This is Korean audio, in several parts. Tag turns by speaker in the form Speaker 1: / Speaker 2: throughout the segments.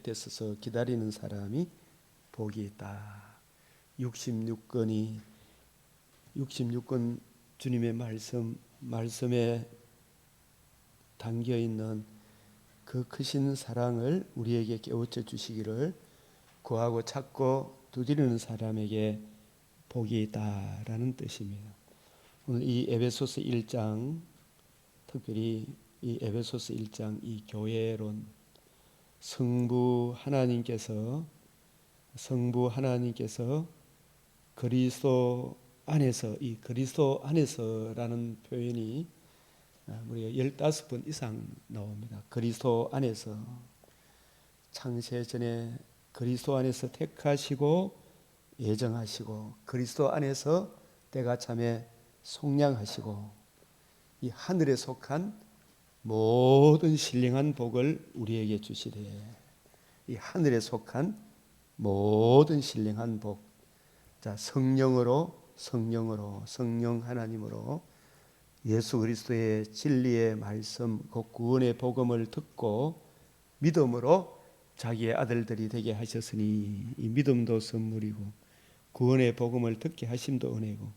Speaker 1: 곁에 서서 기다리는 사람이 복이 있다. 66권 주님의 말씀에 담겨 있는 그 크신 사랑을 우리에게 깨우쳐 주시기를 구하고 찾고 두드리는 사람에게 복이 있다라는 뜻입니다. 오늘 이 에베소서 1장, 특별히 이 에베소서 1장 이 교회론, 성부 하나님께서 그리스도 안에서, 이 그리스도 안에서라는 표현이 우리가 15번 이상 나옵니다. 그리스도 안에서, 창세전에 그리스도 안에서 택하시고 예정하시고 그리스도 안에서 때가 참에 속량하시고 이 하늘에 속한 모든 신령한 복을 우리에게 주시되, 이 하늘에 속한 모든 신령한 복, 자, 성령 하나님으로 예수 그리스도의 진리의 말씀, 곧 구원의 복음을 듣고 믿음으로 자기의 아들들이 되게 하셨으니, 이 믿음도 선물이고 구원의 복음을 듣게 하심도 은혜고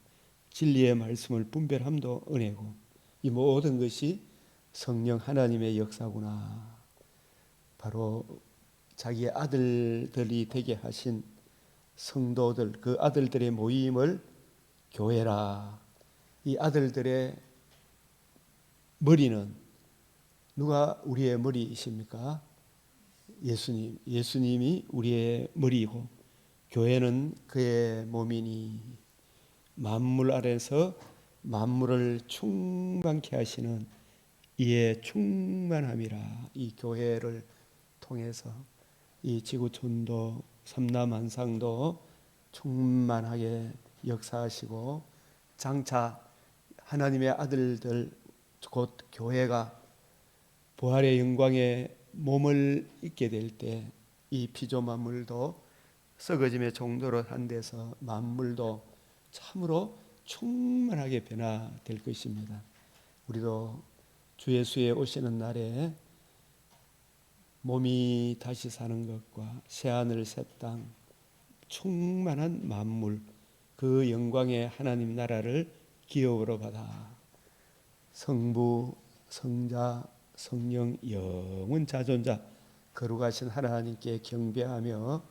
Speaker 1: 진리의 말씀을 분별함도 은혜고, 이 모든 것이 성령 하나님의 역사구나. 바로 자기의 아들들이 되게 하신 성도들, 그 아들들의 모임을 교회라. 이 아들들의 머리는 누가 우리의 머리이십니까? 예수님이 우리의 머리이고 교회는 그의 몸이니, 만물 아래서 만물을 충만케 하시는 이의 충만함이라. 이 교회를 통해서 이 지구촌도 삼남한상도 충만하게 역사하시고, 장차 하나님의 아들들 곧 교회가 부활의 영광에 몸을 입게 될 때 이 피조 만물도 썩어짐의 종도로 한 데서 만물도 참으로 충만하게 변화될 것입니다. 우리도 주 예수의 오시는 날에 몸이 다시 사는 것과 새하늘 새 땅 충만한 만물, 그 영광의 하나님 나라를 기업으로 받아 성부, 성자, 성령, 영원 자존자 거룩하신 하나님께 경배하며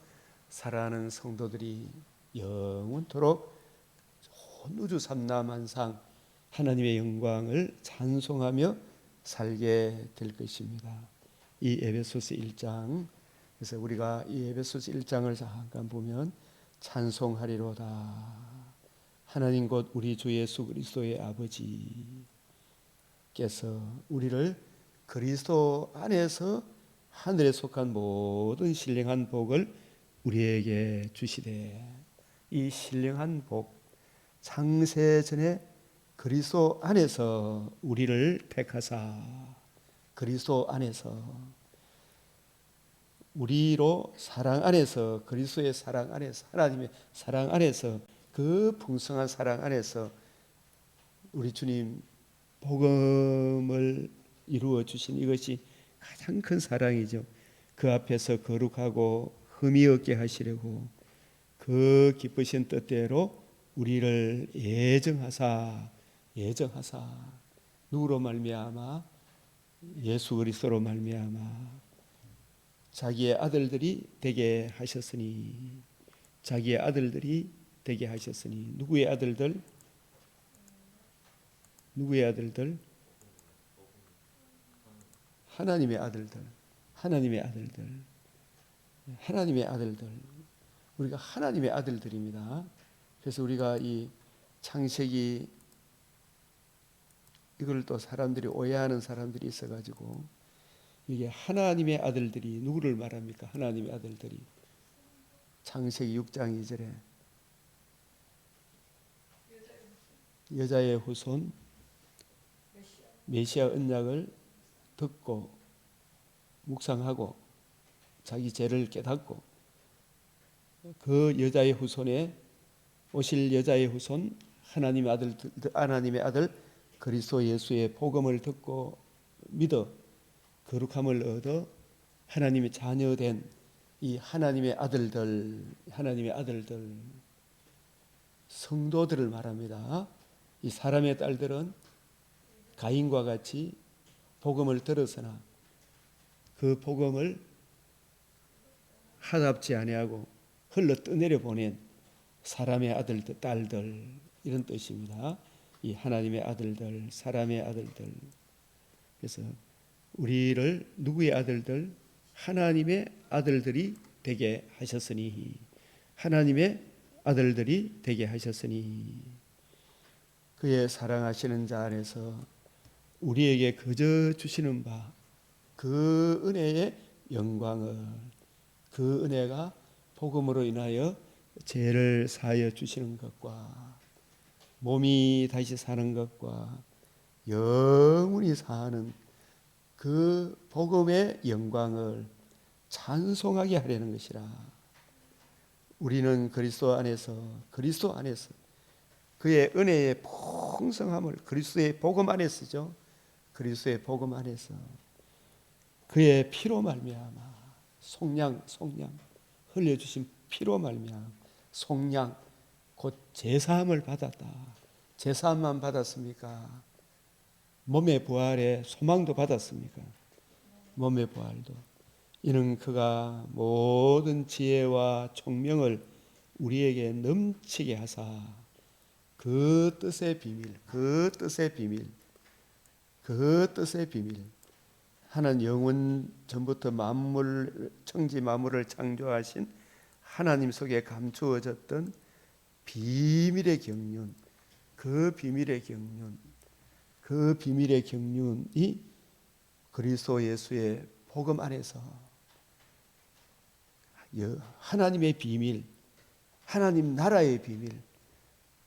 Speaker 1: 살아가는 성도들이 영원토록 온 우주 삼남한상 하나님의 영광을 찬송하며 살게 될 것입니다. 이 에베소서 1장, 그래서 우리가 이 에베소서 1장을 잠깐 보면 찬송하리로다. 하나님 곧 우리 주 예수 그리스도의 아버지께서 우리를 그리스도 안에서 하늘에 속한 모든 신령한 복을 우리에게 주시되, 이 신령한 복, 창세전에 그리스도 안에서 우리를 택하사, 그리스도 안에서 우리로 사랑 안에서, 그리스도의 사랑 안에서, 하나님의 사랑 안에서, 그 풍성한 사랑 안에서 우리 주님 복음을 이루어 주신 이것이 가장 큰 사랑이죠. 그 앞에서 거룩하고 흠이 없게 하시려고 그 기쁘신 뜻대로 우리를 예정하사 누구로 말미암아? 예수 그리스도로 말미암아 자기의 아들들이 되게 하셨으니, 자기의 아들들이 되게 하셨으니, 누구의 아들들? 누구의 아들들? 하나님의 아들들. 하나님의 아들들. 하나님의 아들들. 우리가 하나님의 아들들입니다. 그래서 우리가 이 창세기, 이걸 또 사람들이 오해하는 사람들이 있어가지고, 이게 하나님의 아들들이 누구를 말합니까? 하나님의 아들들이 창세기 6장 2절에 여자의 후손 메시아 언약을 듣고 묵상하고 자기 죄를 깨닫고 그 여자의 후손에 오실 여자의 후손 하나님의 아들 그리스도 예수의 복음을 듣고 믿어 거룩함을 얻어 하나님의 자녀된 이 하나님의 아들들 성도들을 말합니다. 이 사람의 딸들은 가인과 같이 복음을 들었으나 그 복음을 하답지 아니하고 흘러 떠내려 보낸 사람의 아들들, 딸들, 이런 뜻입니다. 이 하나님의 아들들, 사람의 아들들. 그래서 우리를 누구의 아들들? 하나님의 아들들이 되게 하셨으니, 하나님의 아들들이 되게 하셨으니, 그의 사랑하시는 자 안에서 우리에게 거저 주시는 바 그 은혜의 영광을, 그 은혜가 복음으로 인하여 죄를 사하여 주시는 것과 몸이 다시 사는 것과 영원히 사는 그 복음의 영광을 찬송하게 하려는 것이라. 우리는 그리스도 안에서 그의 은혜의 풍성함을, 그리스도의 복음 안에서죠. 그리스도의 복음 안에서 그의 피로 말미암아 속량 흘려주신 피로 말미암아 속량, 곧 제사함을 받았다. 제사함만 받았습니까? 몸의 부활에 소망도 받았습니까? 몸의 부활도. 이는 그가 모든 지혜와 총명을 우리에게 넘치게 하사 그 뜻의 비밀, 하나님 영원 전부터 만물, 천지 만물을 창조하신 하나님 속에 감추어졌던 비밀의 경륜, 그 비밀의 경륜이 그리스도 예수의 복음 안에서 하나님의 비밀, 하나님 나라의 비밀,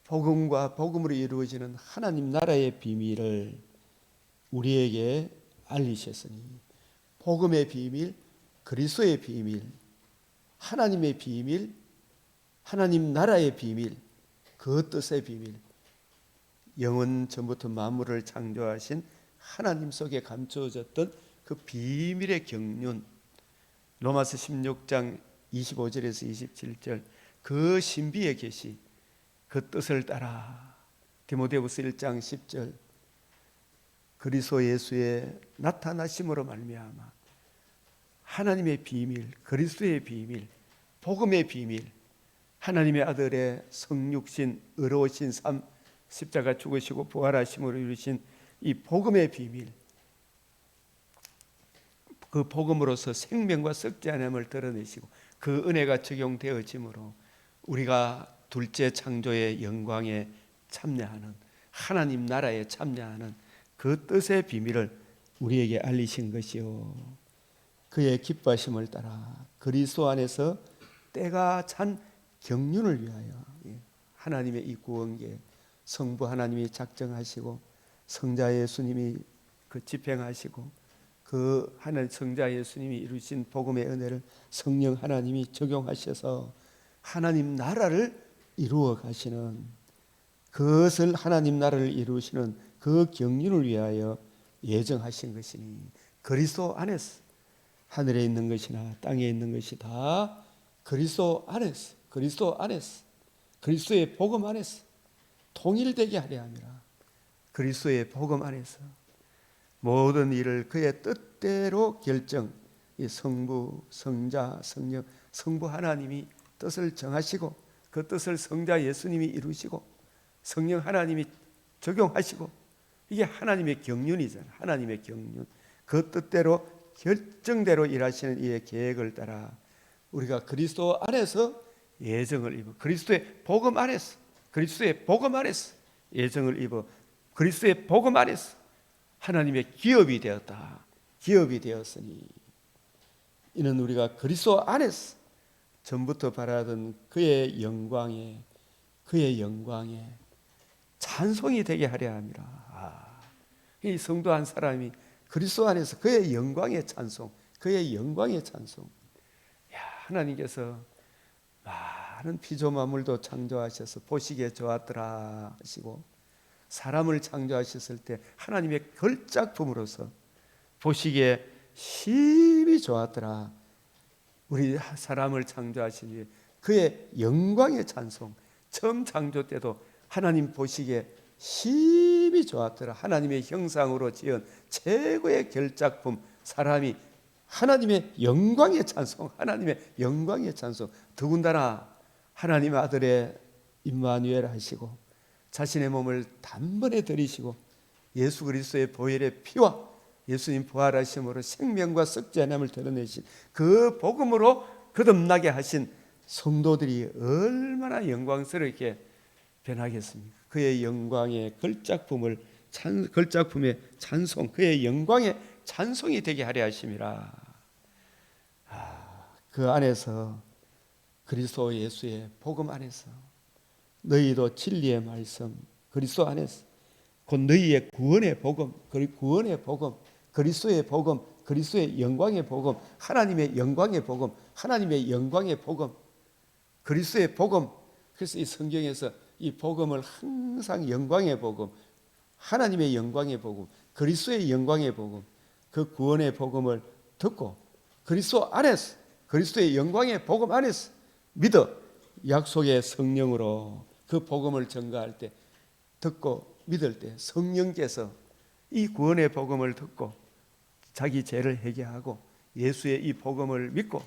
Speaker 1: 복음과 복음으로 이루어지는 하나님 나라의 비밀을 우리에게 알리셨으니, 복음의 비밀, 그리스도의 비밀, 하나님의 비밀, 하나님 나라의 비밀, 그 뜻의 비밀, 영원 전부터 만물을 창조하신 하나님 속에 감추어졌던 그 비밀의 경륜, 로마서 16장 25절에서 27절 그 신비의 계시, 그 뜻을 따라 디모데후서 1장 10절 그리스도 예수의 나타나심으로 말미암아 하나님의 비밀, 그리스도의 비밀, 복음의 비밀, 하나님의 아들의 성육신, 의로우신 삶, 십자가 죽으시고 부활하심으로 이루신 이 복음의 비밀, 그 복음으로서 생명과 썩지 않음을 드러내시고 그 은혜가 적용되어짐으로 우리가 둘째 창조의 영광에 참여하는, 하나님 나라에 참여하는 그 뜻의 비밀을 우리에게 알리신 것이요, 그의 기뻐하심을 따라 그리스도 안에서 때가 찬 경륜을 위하여 하나님의 이 구원계, 성부 하나님이 작정하시고 성자 예수님이 그 집행하시고 그 하나님 성자 예수님이 이루신 복음의 은혜를 성령 하나님이 적용하셔서 하나님 나라를 이루어 가시는, 그것을 하나님 나라를 이루시는 그 경륜을 위하여 예정하신 것이니, 그리스도 안에서 하늘에 있는 것이나 땅에 있는 것이 다 그리스도 안에서 그리스도의 복음 안에서 통일되게 하려 함이라. 그리스도의 복음 안에서 모든 일을 그의 뜻대로 결정, 이 성부, 성자, 성령, 성부 하나님이 뜻을 정하시고 그 뜻을 성자 예수님이 이루시고 성령 하나님이 적용하시고, 이게 하나님의 경륜이잖아요. 하나님의 경륜, 그 뜻대로 결정대로 일하시는 이의 계획을 따라 우리가 그리스도 안에서 예정을 입어 그리스도의 복음 안에서 예정을 입어 그리스도의 복음 안에서 하나님의 기업이 되었으니, 이는 우리가 그리스도 안에서 전부터 바라던 그의 영광에 찬송이 되게 하려 함이라. 이 성도 한 사람이 그리스도 안에서 그의 영광의 찬송. 하나님께서 많은 피조만물도 창조하셔서 보시기에 좋았더라 하시고, 사람을 창조하셨을 때 하나님의 걸작품으로서 보시기에 심히 좋았더라. 우리 사람을 창조하신 이에 그의 영광의 찬송. 처음 창조 때도 하나님 보시기에 심히 좋았더라. 하나님의 형상으로 지은 최고의 결작품 사람이 하나님의 영광의 찬송, 하나님의 영광의 찬송. 더군다나 하나님 아들의 임마누엘 하시고 자신의 몸을 단번에 들이시고 예수 그리스도의 보혈의 피와 예수님 부활하심으로 생명과 썩지 않음을 드러내신 그 복음으로 거듭나게 하신 성도들이 얼마나 영광스럽게 변하겠습니까? 그의 영광의 걸작품의 찬송, 그의 영광의 찬송이 되게 하려 하심이라. 그 안에서 그리스도 예수의 복음 안에서 너희도 진리의 말씀 그리스도 안에서 곧 너희의 구원의 복음, 구원의 복음, 그리스도의 복음, 그리스도의 영광의 복음, 하나님의 영광의 복음, 하나님의 영광의 복음, 그리스도의 복음. 그래서 이 성경에서 이 복음을 항상 영광의 복음, 하나님의 영광의 복음, 그리스도의 영광의 복음, 그 구원의 복음을 듣고 그리스도 안에서 그리스도의 영광의 복음 안에서 믿어 약속의 성령으로 그 복음을 전가할 때 듣고 믿을 때 성령께서 이 구원의 복음을 듣고 자기 죄를 회개하고 예수의 이 복음을 믿고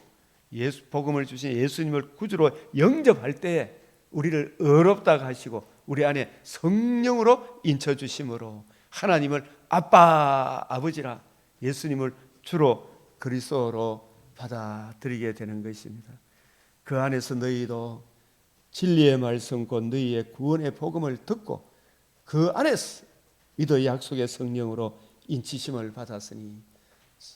Speaker 1: 예수 복음을 주신 예수님을 구주로 영접할 때에 우리를 의롭다 하시고 우리 안에 성령으로 인쳐 주심으로 하나님을 아빠 아버지라 예수님을 주로 그리스도로 받아들이게 되는 것입니다. 그 안에서 너희도 진리의 말씀 곧 너희의 구원의 복음을 듣고 그 안에서 믿어 약속의 성령으로 인치심을 받았으니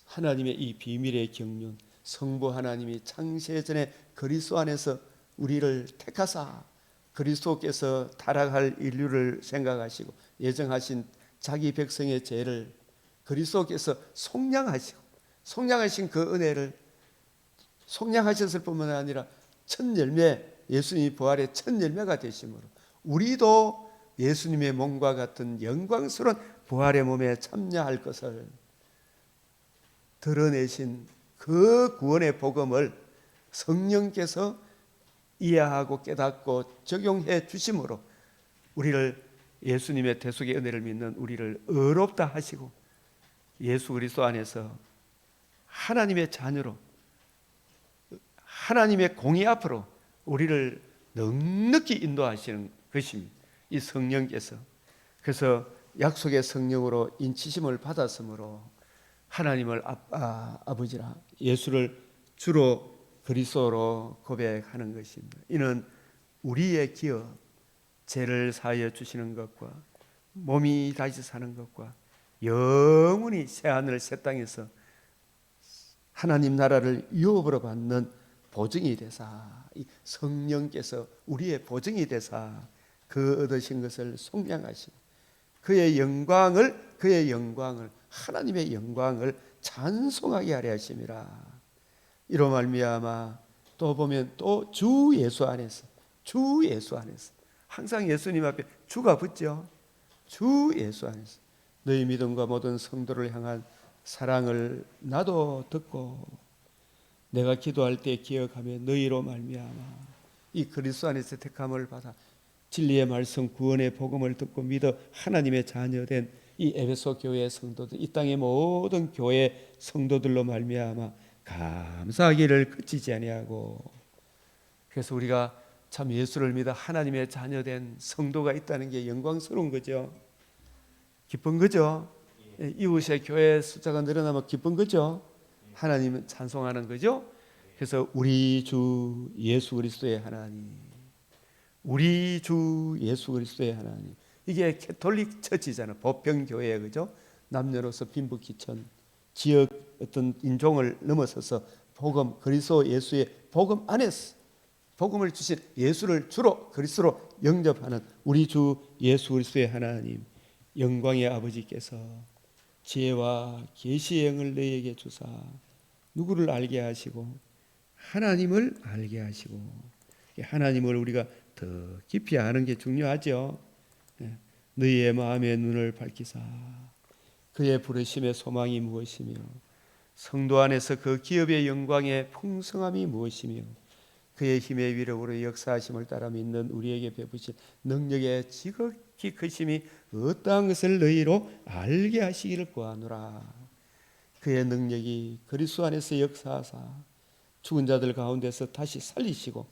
Speaker 1: 하나님의 이 비밀의 경륜 성부 하나님이 창세전에 그리스도 안에서 우리를 택하사 그리스도께서 타락할 인류를 생각하시고 예정하신 자기 백성의 죄를 그리스도께서 속량하신 그 은혜를 속량하셨을 뿐만 아니라 첫 열매 예수님이 부활의 첫 열매가 되심으로 우리도 예수님의 몸과 같은 영광스러운 부활의 몸에 참여할 것을 드러내신 그 구원의 복음을 성령께서 이해하고 깨닫고 적용해 주심으로 우리를 예수님의 대속의 은혜를 믿는 우리를 의롭다 하시고 예수 그리스도 안에서 하나님의 자녀로 하나님의 공의 앞으로 우리를 넉넉히 인도하시는 것입니다. 이 성령께서. 그래서 약속의 성령으로 인치심을 받았으므로 하나님을 아빠 아버지라 예수를 주로 그리스도로 고백하는 것입니다. 이는 우리의 기업 죄를 사하여 주시는 것과 몸이 다시 사는 것과 영원히 새하늘 새 땅에서 하나님 나라를 유업으로 받는 보증이 되사 이 성령께서 우리의 보증이 되사 그 얻으신 것을 속량하시고 그의 영광을 하나님의 영광을 찬송하게 하려 하심이라. 이로 말미암아 또 보면 또 주 예수 안에서 항상 예수님 앞에 주가 붙죠. 주 예수 안에서 너희 믿음과 모든 성도를 향한 사랑을 나도 듣고 내가 기도할 때 기억하며 너희로 말미암아 이 그리스도 안에서 택함을 받아 진리의 말씀 구원의 복음을 듣고 믿어 하나님의 자녀된 이 에베소 교회 성도들 이 땅의 모든 교회 성도들로 말미암아 감사하기를 그치지 아니하고. 그래서 우리가 참 예수를 믿어 하나님의 자녀된 성도가 있다는 게 영광스러운 거죠. 기쁜 거죠. 이웃의 교회 숫자가 늘어나면 기쁜 거죠. 하나님을 찬송하는 거죠. 그래서 우리 주 예수 그리스도의 하나님, 우리 주 예수 그리스도의 하나님. 이게 캐톨릭 처치잖아요. 보편교회 그죠? 남녀노소 빈부귀천 지역 어떤 인종을 넘어서서 복음 그리스도 예수의 복음 안에서 복음을 주신 예수를 주로 그리스도로 영접하는 우리 주 예수 그리스도의 하나님 영광의 아버지께서 지혜와 계시의 영을 너희에게 주사 누구를 알게 하시고 하나님을 알게 하시고 하나님을 우리가 더 깊이 아는 게 중요하죠. 너희의 마음의 눈을 밝히사 그의 부르심의 소망이 무엇이며 성도 안에서 그 기업의 영광의 풍성함이 무엇이며 그의 힘의 위력으로 역사하심을 따라 믿는 우리에게 베푸신 능력의 지극히 크심이 어떠한 것을 너희로 알게 하시기를 구하노라. 그의 능력이 그리스도 안에서 역사하사 죽은 자들 가운데서 다시 살리시고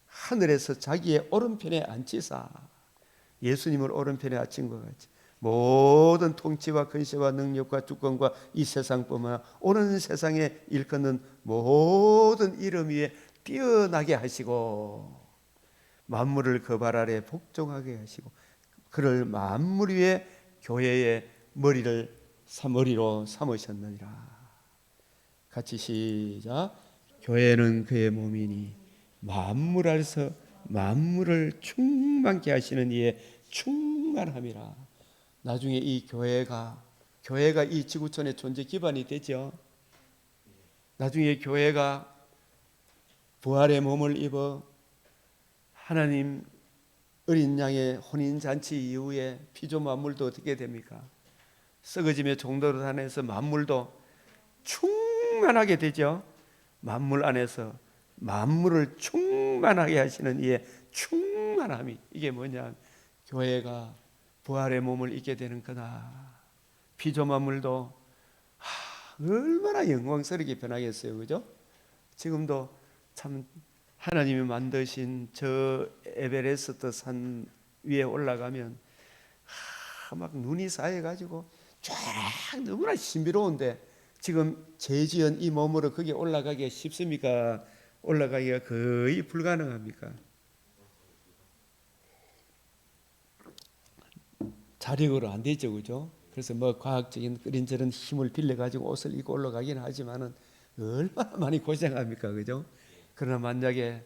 Speaker 1: 하늘에서 자기의 오른편에 앉히사, 예수님을 오른편에 앉힌 것 같이 모든 통치와 근세와 능력과 주권과 이 세상뿐만 아니라 오는 세상에 일컫는 모든 이름 위에 뛰어나게 하시고 만물을 그 발 아래 복종하게 하시고 그를 만물 위에 교회의 머리로 삼으셨느니라. 같이 시작. 교회는 그의 몸이니 만물 안에서 만물을 충만케 하시는 이의 충만함이라. 나중에 이 교회가 이 지구촌의 존재 기반이 되죠. 나중에 교회가 부활의 몸을 입어 하나님 어린 양의 혼인잔치 이후에 피조 만물도 어떻게 됩니까? 썩어지며 종도로 다녀서 만물도 충만하게 되죠. 만물 안에서 만물을 충만하게 하시는 이의 충만함이, 이게 뭐냐, 교회가 부활의 몸을 입게 되는 거다. 피조 만물도 얼마나 영광스럽게 변하겠어요, 그죠? 지금도 참 하나님이 만드신 저 에베레스트 산 위에 올라가면 막 눈이 쌓여가지고 쫙 너무나 신비로운데 지금 재지은 이 몸으로 거기에 올라가기가 쉽습니까? 올라가기가 거의 불가능합니까? 자력으로 안 되죠, 그죠? 그래서 뭐 과학적인 이런저런 힘을 빌려가지고 옷을 입고 올라가기는 하지만은 얼마나 많이 고생합니까, 그죠? 그러나 만약에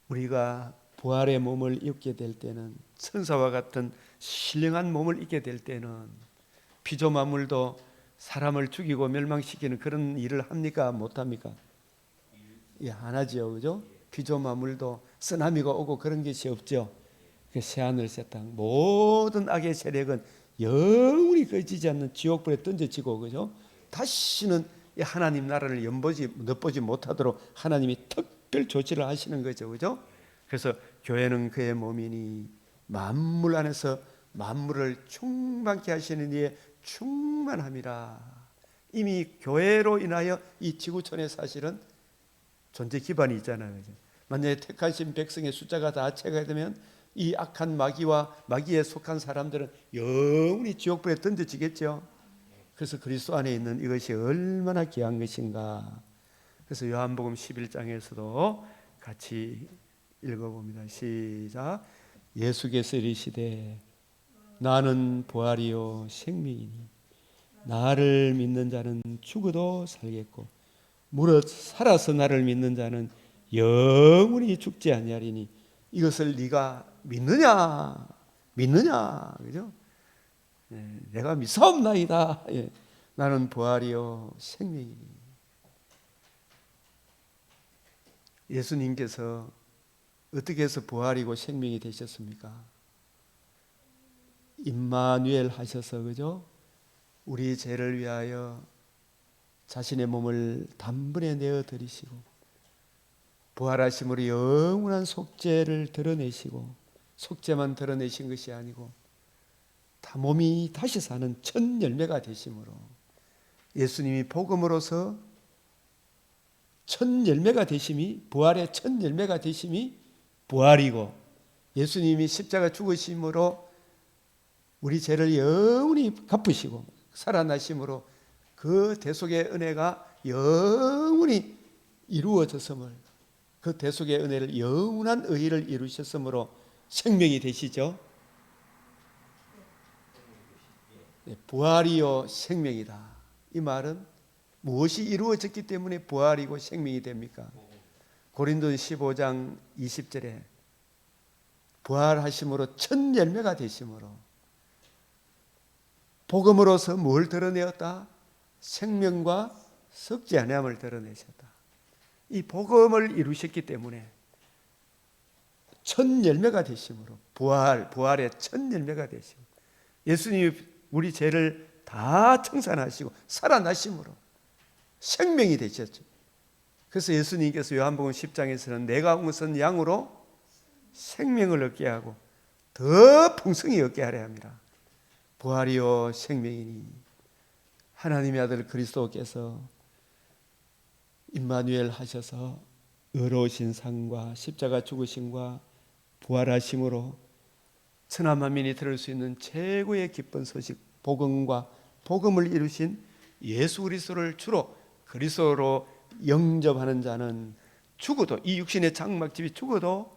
Speaker 1: 우리가 부활의 몸을 입게 될 때는, 천사와 같은 신령한 몸을 입게 될 때는 피조 만물도 사람을 죽이고 멸망시키는 그런 일을 합니까? 못합니까? 예, 안 하죠, 그죠? 피조 만물도 쓰나미가 오고 그런 것이 없죠. 그 새하늘 새 땅 모든 악의 세력은 영원히 꺼지지 않는 지옥불에 던져지고, 그죠? 다시는 하나님 나라를 엿보지 못하도록 하나님이 특별 조치를 하시는 거죠, 그죠? 그래서 교회는 그의 몸이니 만물 안에서 만물을 충만케 하시는 이의 충만함이라. 이미 교회로 인하여 이 지구촌에 사실은 존재 기반이 있잖아요, 그죠? 만약에 택하신 백성의 숫자가 다 채가 되면 이 악한 마귀에 속한 사람들은 영원히 지옥불에 던져지겠죠. 그래서 그리스도 안에 있는 이것이 얼마나 귀한 것인가. 그래서 요한복음 11장에서도 같이 읽어봅니다. 시작. 예수께서 이르시되 나는 부활이요 생명이니 나를 믿는 자는 죽어도 살겠고 무릇 살아서 나를 믿는 자는 영원히 죽지 아니하리니 이것을 네가 믿느냐? 그죠? 내가 믿사옵나이다. 나는 부활이요 생명이니. 예수님께서 어떻게 해서 부활이고 생명이 되셨습니까? 임마누엘 하셔서, 그죠? 우리 죄를 위하여 자신의 몸을 단번에 내어 드리시고 부활하심으로 영원한 속죄를 드러내시고, 속죄만 드러내신 것이 아니고 다 몸이 다시 사는 첫 열매가 되심으로, 예수님이 복음으로서 첫 열매가 되심이, 부활의 첫 열매가 되심이 부활이고, 예수님이 십자가 죽으심으로 우리 죄를 영원히 갚으시고 살아나심으로 그 대속의 은혜가 영원히 이루어졌음을, 그 대속의 은혜를, 영원한 의의를 이루셨으므로 생명이 되시죠. 부활이요 생명이다. 이 말은 무엇이 이루어졌기 때문에 부활이고 생명이 됩니까? 고린도서 15장 20절에 부활하심으로 첫 열매가 되심으로, 복음으로서 뭘 드러내었다? 생명과 썩지 아니함을 드러내셨다. 이 복음을 이루셨기 때문에 첫 열매가 되심으로, 부활의 첫 열매가 되심으로, 예수님이 우리 죄를 다 청산하시고 살아나심으로 생명이 되셨죠. 그래서 예수님께서 요한복음 10장에서는 내가 온 것은 양으로 생명을 얻게 하고 더 풍성히 얻게 하려 합니다. 부활이요 생명이니 하나님의 아들 그리스도께서 임마누엘 하셔서 의로우신 상과 십자가 죽으심과 부활하심으로 천하 만민이 들을 수 있는 최고의 기쁜 소식 복음과 복음을 이루신 예수 그리스도를 주로 그리스도로 영접하는 자는 죽어도 이 육신의 장막집이 죽어도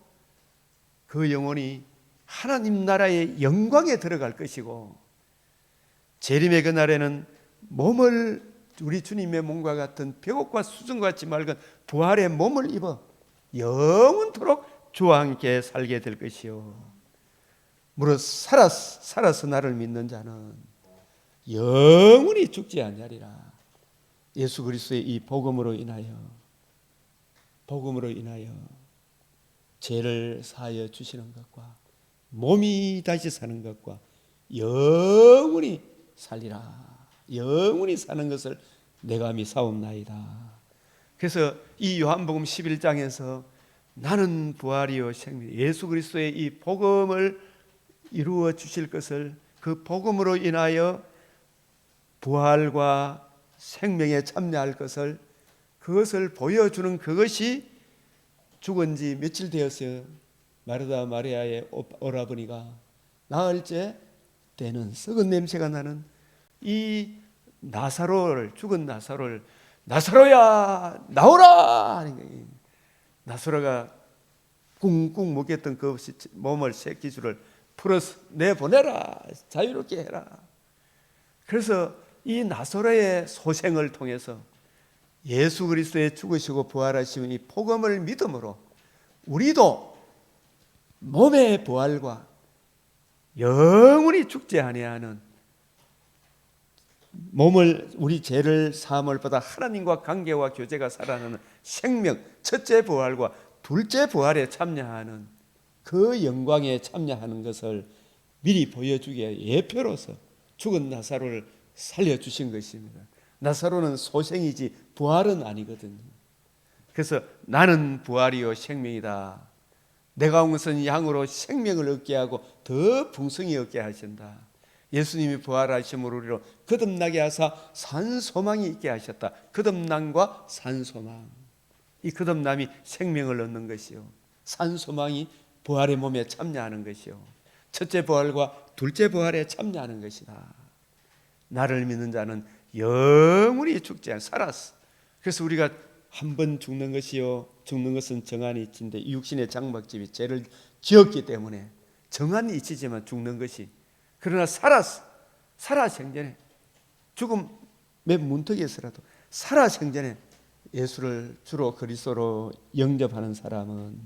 Speaker 1: 그 영혼이 하나님 나라의 영광에 들어갈 것이고 재림의 그날에는 몸을 우리 주님의 몸과 같은 벽옥과 수정과 같이 맑은 부활의 몸을 입어 영원토록 주와 함께 살게 될 것이요 무릇 살아서 나를 믿는 자는 영원히 죽지 아니하리라. 예수 그리스도의 이 복음으로 인하여 죄를 사하여 주시는 것과 몸이 다시 사는 것과 영원히 살리라. 영원히 사는 것을 내가 미사옵나이다. 그래서 이 요한복음 11장에서 나는 부활이요 생명, 예수 그리스도의 이 복음을 이루어 주실 것을 그 복음으로 인하여 부활과 생명에 참여할 것을 그것을 보여주는 그것이 죽은 지 며칠 되었어요. 마르다 마리아의 오라버니가 나흘째 되는 썩은 냄새가 나는 이 나사로를 죽은 나사로를 나사로야 나오라 하는 거예요. 나사로가 꿍꿍 먹였던 그 몸을 새끼줄을 풀어서 내보내라 자유롭게 해라. 그래서 이 나사로의 소생을 통해서 예수 그리스도의 죽으시고 부활하신 이 복음을 믿음으로 우리도 몸의 부활과 영원히 죽지 아니하는 몸을 우리 죄를 사함을 받아 하나님과 관계와 교제가 살아나는 생명 첫째 부활과 둘째 부활에 참여하는 그 영광에 참여하는 것을 미리 보여주기에 예표로서 죽은 나사로를 살려주신 것입니다. 나사로는 소생이지 부활은 아니거든요. 그래서 나는 부활이요 생명이다. 내가 온 것은 양으로 생명을 얻게 하고 더 풍성히 얻게 하신다. 예수님이 부활하심으로 우리로 거듭나게 하사 산소망이 있게 하셨다. 거듭남과 산소망, 이 거듭남이 생명을 얻는 것이요 산소망이 부활의 몸에 참여하는 것이요 첫째 부활과 둘째 부활에 참여하는 것이다. 나를 믿는 자는 영원히 죽지 않아 살았어. 그래서 우리가 한 번 죽는 것이요 죽는 것은 정한이 있는데 이 육신의 장막집이 죄를 지었기 때문에 정한이 있지만 죽는 것이 그러나 살아 생전에 죽음 몇 문턱에서라도 살아 생전에 예수를 주로 그리스도로 영접하는 사람은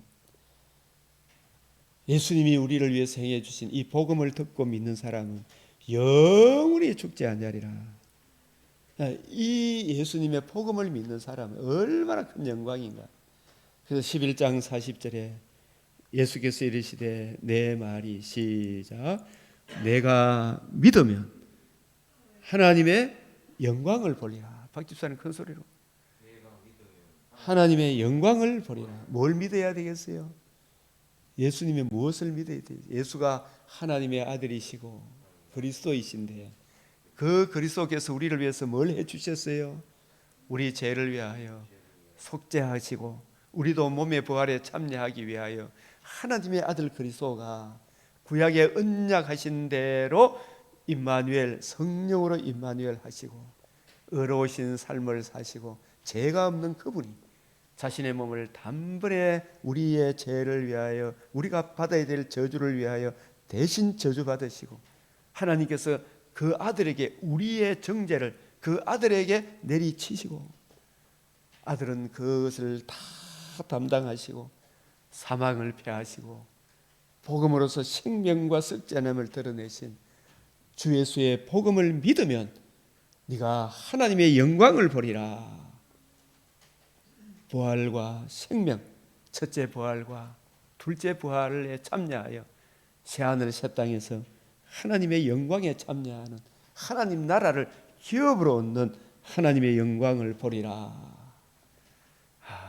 Speaker 1: 예수님이 우리를 위해서 행해 주신 이 복음을 듣고 믿는 사람은 영원히 죽지 아니하리라. 이 예수님의 복음을 믿는 사람은 얼마나 큰 영광인가. 그래서 11장 40절에 예수께서 이르시되 내 말이 시작 내가 믿으면 하나님의 영광을 보리라. 박 집사님 큰 소리로 하나님의 영광을 보리라. 뭘 믿어야 되겠어요? 예수님의 무엇을 믿어야 되지? 예수가 하나님의 아들이시고 그리스도이신데 그 그리스도께서 우리를 위해서 뭘 해주셨어요? 우리 죄를 위하여 속죄하시고 우리도 몸의 부활에 참여하기 위하여 하나님의 아들 그리스도가 구약에 언약하신 대로 임마누엘 성령으로 임마누엘 하시고 의로우신 삶을 사시고 죄가 없는 그분이 자신의 몸을 단번에 우리의 죄를 위하여 우리가 받아야 될 저주를 위하여 대신 저주받으시고 하나님께서 그 아들에게 우리의 정죄를 그 아들에게 내리치시고 아들은 그것을 다 담당하시고 사망을 패하시고 복음으로서 생명과 썩지 않음을 드러내신 주 예수의 복음을 믿으면 네가 하나님의 영광을 보리라. 부활과 생명, 첫째 부활과 둘째 부활에 참여하여 새하늘 새 땅에서 하나님의 영광에 참여하는 하나님 나라를 기업으로 얻는 하나님의 영광을 보리라.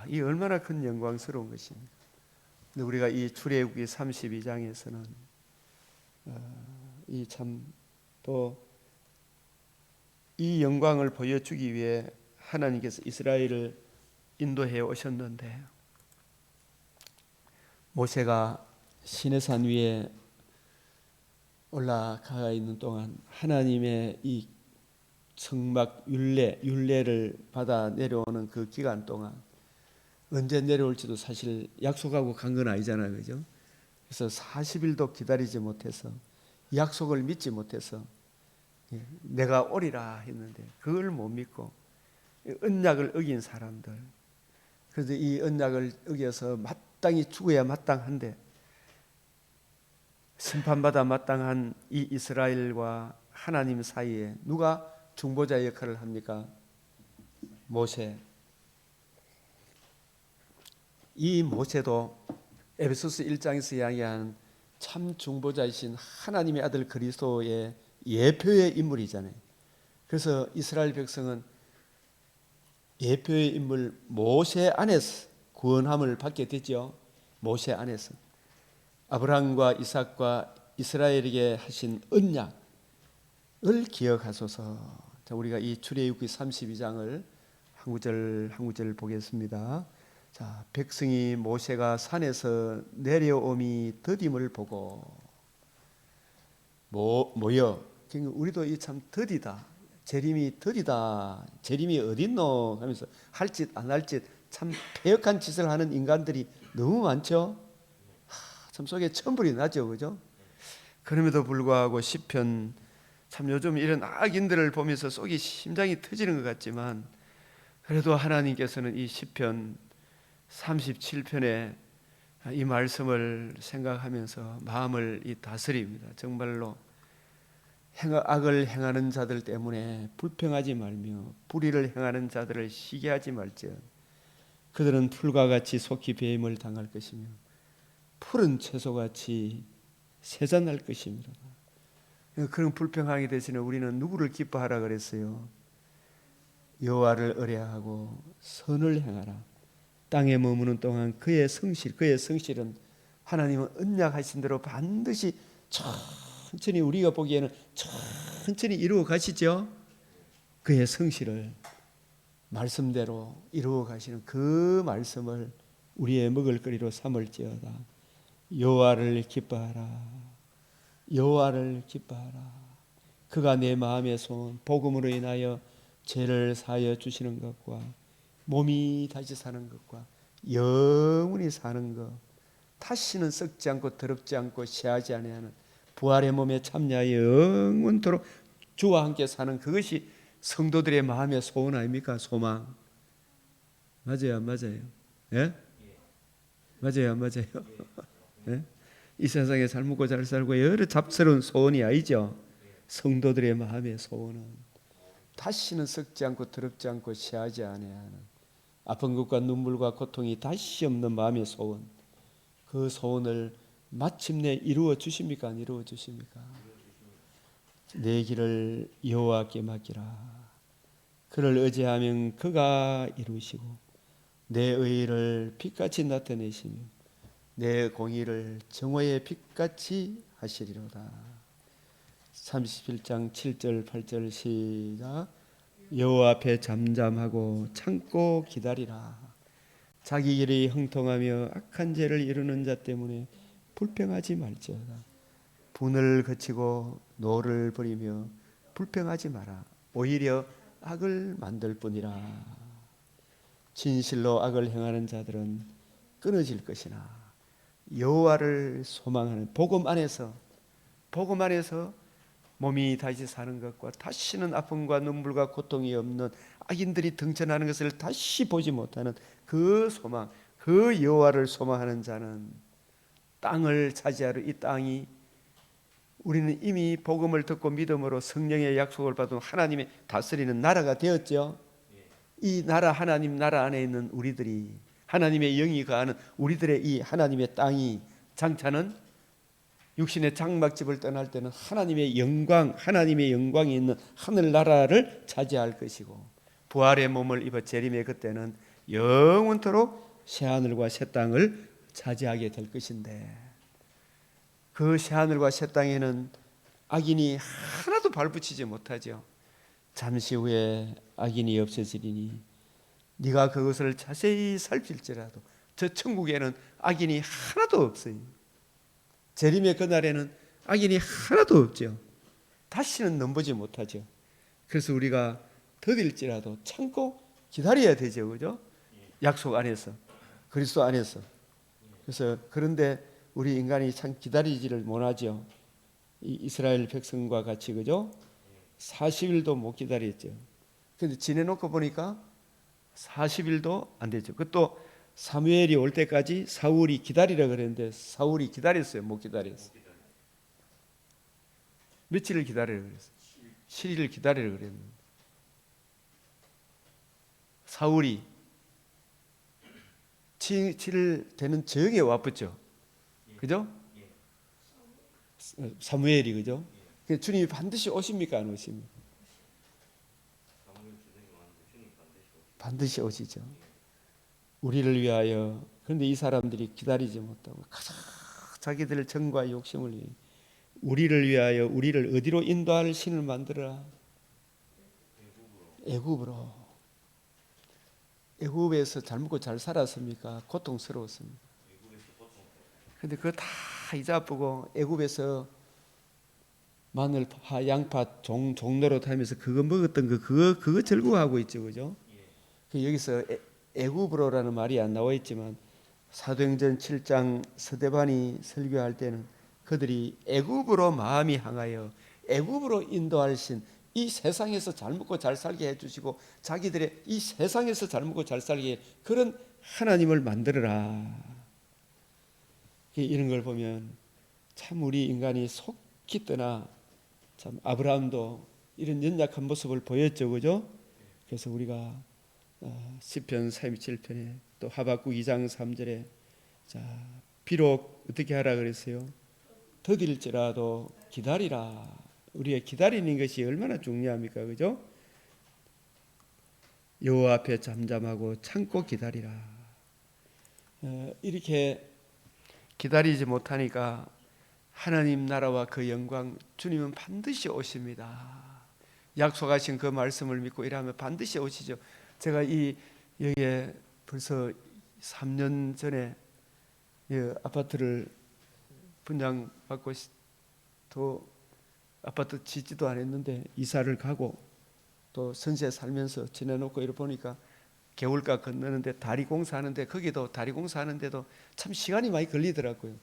Speaker 1: 이 얼마나 큰 영광스러운 것입니까? 근데 우리가 이 출애굽기 32장에서는 이 참 또 이 영광을 보여주기 위해 하나님께서 이스라엘을 인도해 오셨는데, 모세가 시내산 위에 올라가 있는 동안 하나님의 이 성막 율례를 받아 내려오는 그 기간 동안 언제 내려올지도 사실 약속하고 간 건 아니잖아요, 그죠? 그래서 40일도 기다리지 못해서, 약속을 믿지 못해서 내가 오리라 했는데 그걸 못 믿고 언약을 어긴 사람들, 그래서 이 언약을 어겨서 마땅히 죽어야 마땅한데 심판받아 마땅한 이 이스라엘과 하나님 사이에 누가 중보자 역할을 합니까? 모세. 이 모세도 에베소서 1장에서 이야기한 참 중보자이신 하나님의 아들 그리스도의 예표의 인물이잖아요. 그래서 이스라엘 백성은 예표의 인물 모세 안에서 구원함을 받게 되죠. 모세 안에서 아브라함과 이삭과 이스라엘에게 하신 언약을 기억하소서. 자, 우리가 이 출애굽기 32장을 한 구절 보겠습니다. 자, 백성이 모세가 산에서 내려옴이 더딤을 보고 모여, 우리도 이 참 더디다, 재림이 더디다, 재림이 어딨노 하면서 할 짓 안 할 짓 참 패역한 짓을 하는 인간들이 너무 많죠. 참 속에 천불이 나죠, 그죠? 그럼에도 불구하고 시편, 참 요즘 이런 악인들을 보면서 속이 심장이 터지는 것 같지만, 그래도 하나님께서는 이 시편 37편에 이 말씀을 생각하면서 마음을 다스립니다. 정말로 악을 행하는 자들 때문에 불평하지 말며 불의를 행하는 자들을 시기하지 말지어다. 그들은 풀과 같이 속히 배임을 당할 것이며 푸른 채소같이 세잔할 것입니다. 그런 불평하게 되시는 우리는 누구를 기뻐하라 그랬어요? 여호와를 의뢰하고 선을 행하라. 땅에 머무는 동안 그의 성실은 하나님은 언약하신 대로 반드시 천천히, 우리가 보기에는 천천히 이루어 가시죠. 그의 성실을 말씀대로 이루어 가시는 그 말씀을 우리의 먹을거리로 삼을지어다. 여호와를 기뻐하라. 여호와를 기뻐하라. 그가 내 마음의 소원, 복음으로 인하여 죄를 사하여 주시는 것과 몸이 다시 사는 것과 영원히 사는 것, 다시는 썩지 않고 더럽지 않고 쇠하지 아니하는 부활의 몸에 참여하여 영원토록 주와 함께 사는 그것이 성도들의 마음의 소원 아닙니까? 소망. 맞아요, 안 맞아요? 예? 맞아요, 안 맞아요? 예? 이 세상에 잘 먹고 잘 살고 여러 잡스러운 소원이 아니죠. 성도들의 마음의 소원은 다시는 썩지 않고 더럽지 않고 쇠하지 아니하는 아픈 것과 눈물과 고통이 다시 없는 마음의 소원, 그 소원을 마침내 이루어 주십니까? 안 이루어 주십니까? 내 길을 여호와께 맡기라. 그를 의지하면 그가 이루시고 내 의를 빛같이 나타내시며 내 공의를 정오의 빛같이 하시리로다. 37장 7절 8절 시작. 여호와 앞에 잠잠하고 참고 기다리라. 자기 길이 형통하며 악한 죄를 이루는 자 때문에 불평하지 말지어다. 분을 그치고 노를 버리며 불평하지 마라. 오히려 악을 만들 뿐이라. 진실로 악을 행하는 자들은 끊어질 것이나 여호와를 소망하는 복음 안에서 몸이 다시 사는 것과 다시는 아픔과 눈물과 고통이 없는 악인들이 등천하는 것을 다시 보지 못하는 그 소망, 그 여호와를 소망하는 자는 땅을 차지하러, 이 땅이 우리는 이미 복음을 듣고 믿음으로 성령의 약속을 받은 하나님의 다스리는 나라가 되었죠. 이 나라, 하나님 나라 안에 있는 우리들이, 하나님의 영이 거하는 우리들의 이 하나님의 땅이, 장차는 육신의 장막집을 떠날 때는 하나님의 영광이 있는 하늘나라를 차지할 것이고, 부활의 몸을 입어 재림의 그때는 영원토록 새하늘과 새 땅을 차지하게 될 것인데, 그 새하늘과 새 땅에는 악인이 하나도 발붙이지 못하죠. 잠시 후에 악인이 없어지리니 네가 그것을 자세히 살필지라도 저 천국에는 악인이 하나도 없어요. 재림의 그날에는 악인이 하나도 없죠. 다시는 넘보지 못하죠. 그래서 우리가 더딜지라도 참고 기다려야 되죠, 그죠? 약속 안에서, 그리스도 안에서. 그래서 그런데 우리 인간이 참 기다리지를 못하죠. 이스라엘 백성과 같이, 그죠? 40일도 못 기다렸죠. 근데 지내놓고 보니까 40일도 안 되죠. 그것도 사무엘이 올 때까지 사울이 기다리라 그랬는데 사울이 기다렸어요, 못 기다렸어요? 며칠을 기다리라 그랬어요? 7일을 기다리라 그랬는데 사울이 7일 되는 저녁에 와붙죠. 그죠? 사무엘이, 그죠? 주님이 반드시 오십니까, 안 오십니까? 반드시 오시죠. 우리를 위하여. 그런데 이 사람들이 기다리지 못하고 가장 자기들 정과 욕심을 위해 우리를 위하여 우리를 어디로 인도할 신을 만들어라? 애굽으로. 애굽에서 잘 먹고 잘 살았습니까? 고통스러웠습니까? 그런데 그거 다 잊어보고 애굽에서 마늘, 파, 양파, 종로로 타면서 그거 먹었던 그거 즐거워하고 있죠, 그죠? 여기서 애굽으로라는 말이 안 나와 있지만 사도행전 7장 서대반이 설교할 때는 그들이 애굽으로 마음이 향하여 애굽으로 인도할 신, 이 세상에서 잘 먹고 잘 살게 해주시고 자기들의 이 세상에서 잘 먹고 잘 살게 그런 하나님을 만들어라. 이런 걸 보면 참 우리 인간이 속히 떠나 참 아브라함도 이런 연약한 모습을 보였죠, 그죠? 그래서 우리가 시편 37편에 또 하박국 2장 3절에 자 비록 어떻게 하라 그랬어요? 더딜지라도 기다리라. 우리가 기다리는 것이 얼마나 중요합니까, 그죠? 여호와 앞에 잠잠하고 참고 기다리라. 이렇게 기다리지 못하니까 하나님 나라와 그 영광, 주님은 반드시 오십니다. 약속하신 그 말씀을 믿고 일하면 반드시 오시죠. 제가 여기에 벌써 3년 전에 아파트를 분양받고 또 아파트 짓지도 않았는데 이사를 가고 또 선세 살면서 지내놓고 이러 보니까 개울가 건너는데 다리 공사하는데 거기도 다리 공사하는데도 참 시간이 많이 걸리더라고요.